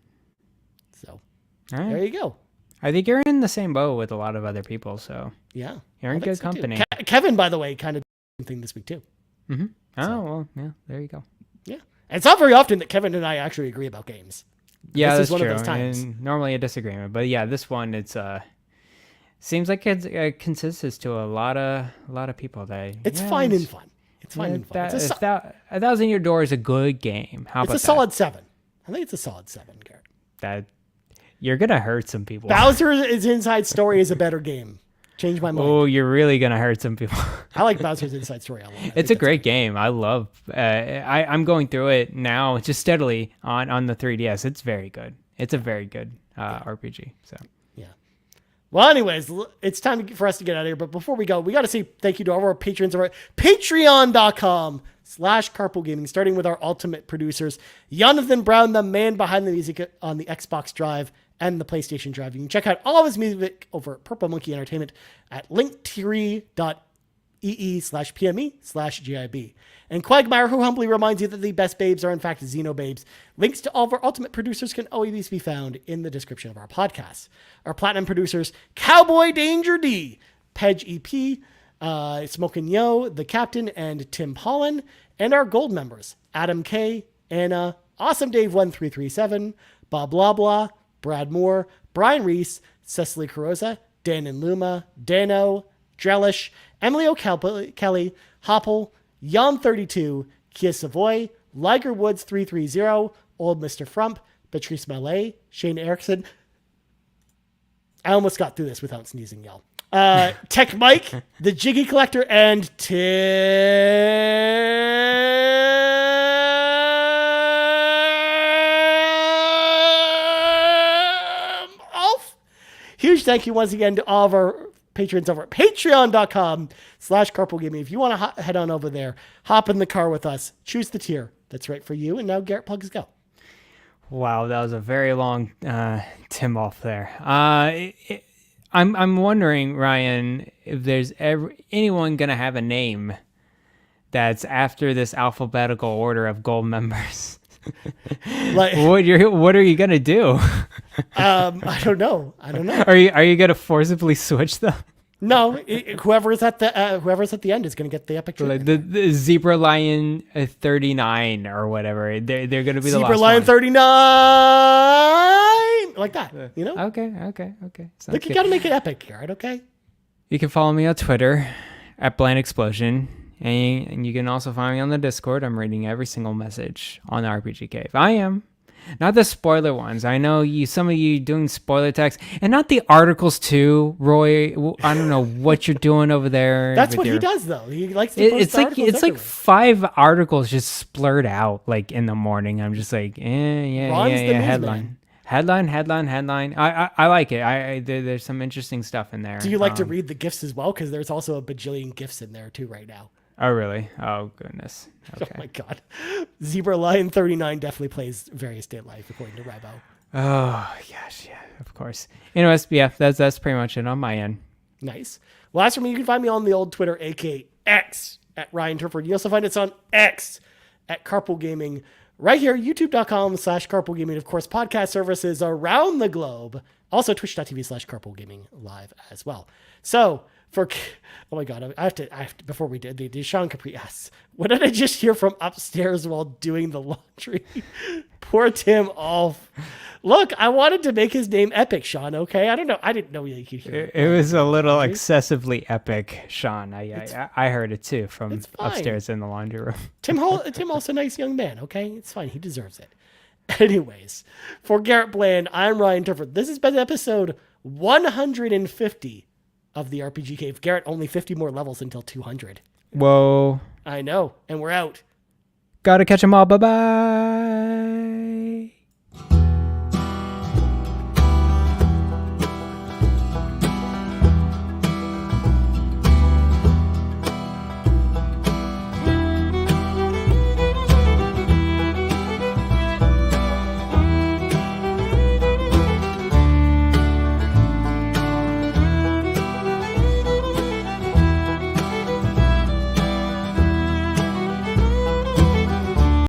So, There you go. I think you're in the same boat with a lot of other people, so yeah, you're in good company. Kevin, by the way, kind of did the same thing this week too. Mm-hmm. Oh, well, yeah, there you go. Yeah, and it's not very often that Kevin and I actually agree about games. Yeah, this that's is one true. Of those times. And normally a disagreement, but yeah, this one it's seems like it consists to a lot of people. It's fine and fun. It's fine and fun. A 1,000-Year Door is a good game. How about that? It's a solid 7. I think it's a solid 7, Garrett. That you're gonna hurt some people. Bowser's Inside Story is a better game. Change my mind. Oh, you're really gonna hurt some people. I like Bowser's Inside Story a lot. It's a great game. I love. I'm going through it now, just steadily on the 3DS. It's very good. It's a very good RPG. So. Yeah. Well, anyways, it's time for us to get out of here. But before we go, we got to say thank you to all of our patrons over at patreon.com/carpoolgaming, starting with our ultimate producers, Jonathan Brown, the man behind the music on the Xbox Drive and the PlayStation Drive. You can check out all of his music over at Purple Monkey Entertainment at linktree.ee/PME/GIB. And Cwagmire, who humbly reminds you that the best babes are in fact Xenobabes. Links to all of our ultimate producers can always be found in the description of our podcast. Our platinum producers, CowboyDangerD, Peje EP, Smokin Joe, The Captain, and Tim Paullin. And our gold members, Adam K, Anna, Awesome Dave 1337, BobLoblaw, Brad Moore, Brian Reese, Cecily Carrozza, Dan and Luma, Dannohh, Drellesh, Emily O'Kelly, Hoppel, Yom32, Kia Savoy, Liger Woods 330, OldMrFrump, Patrice Mallette, Shane Erickson. I almost got through this without sneezing, y'all. Tech Mike, the Jiggy Collector, and Tim Aulph. Huge thank you once again to all of our patrons over at patreon.com/carpoolgaming. If you want to head on over there, hop in the car with us, choose the tier that's right for you. And now Garrett, plugs go. Wow, that was a very long Tim off there. I'm wondering, Ryan, if there's anyone gonna have a name that's after this alphabetical order of gold members. Like, what are you gonna do? I don't know. Are you gonna forcibly switch them? No, whoever's at the end is gonna get the epic treatment. Like the Zebra Lion 39 or whatever. They're gonna be the last Zebra Lion one. 39, like that. You know? Okay. Look, you gotta make it epic, Garrett. Okay. You can follow me on Twitter at Blind Explosion. And you can also find me on the Discord. I'm reading every single message on the RPG Cave. I am. Not the spoiler ones. I know some of you doing spoiler text. And not the articles too, Roy. I don't know what you're doing over there. That's what he does, though. He likes to post articles It's like 5 articles just splurred out like in the morning. I'm just like, yeah, headline. Headline. I like it. There's some interesting stuff in there. Do you like to read the GIFs as well? Because there's also a bajillion GIFs in there too right now. Oh, really? Oh, goodness. Okay. Oh, my God. Zebra Lion 39 definitely plays Various Day Life, according to Rybo. Oh, gosh, yeah, of course. Anyways, yeah, that's pretty much it on my end. Nice. Well, as for me, you can find me on the old Twitter, aka X, at Ryan Turford. You also find us on X, at Carpool Gaming. Right here, youtube.com/Carpool Gaming. Of course, podcast services around the globe. Also, twitch.tv/Carpool Gaming live as well. So, Oh my God, I have to, before we did, the Sean Capri asks, what did I just hear from upstairs while doing the laundry? Poor Tim Aulph. Look, I wanted to make his name epic, Sean, okay? I don't know. I didn't know you could hear it. It was a little excessively epic, Sean. I heard it too from upstairs in the laundry room. Tim also a nice young man, okay? It's fine. He deserves it. Anyways, for Garrett Bland, I'm Ryan Turford. This has been episode 150 of the RPG Cave. Garrett, only 50 more levels until 200. Whoa. I know. And we're out. Gotta catch 'em all. Bye-bye.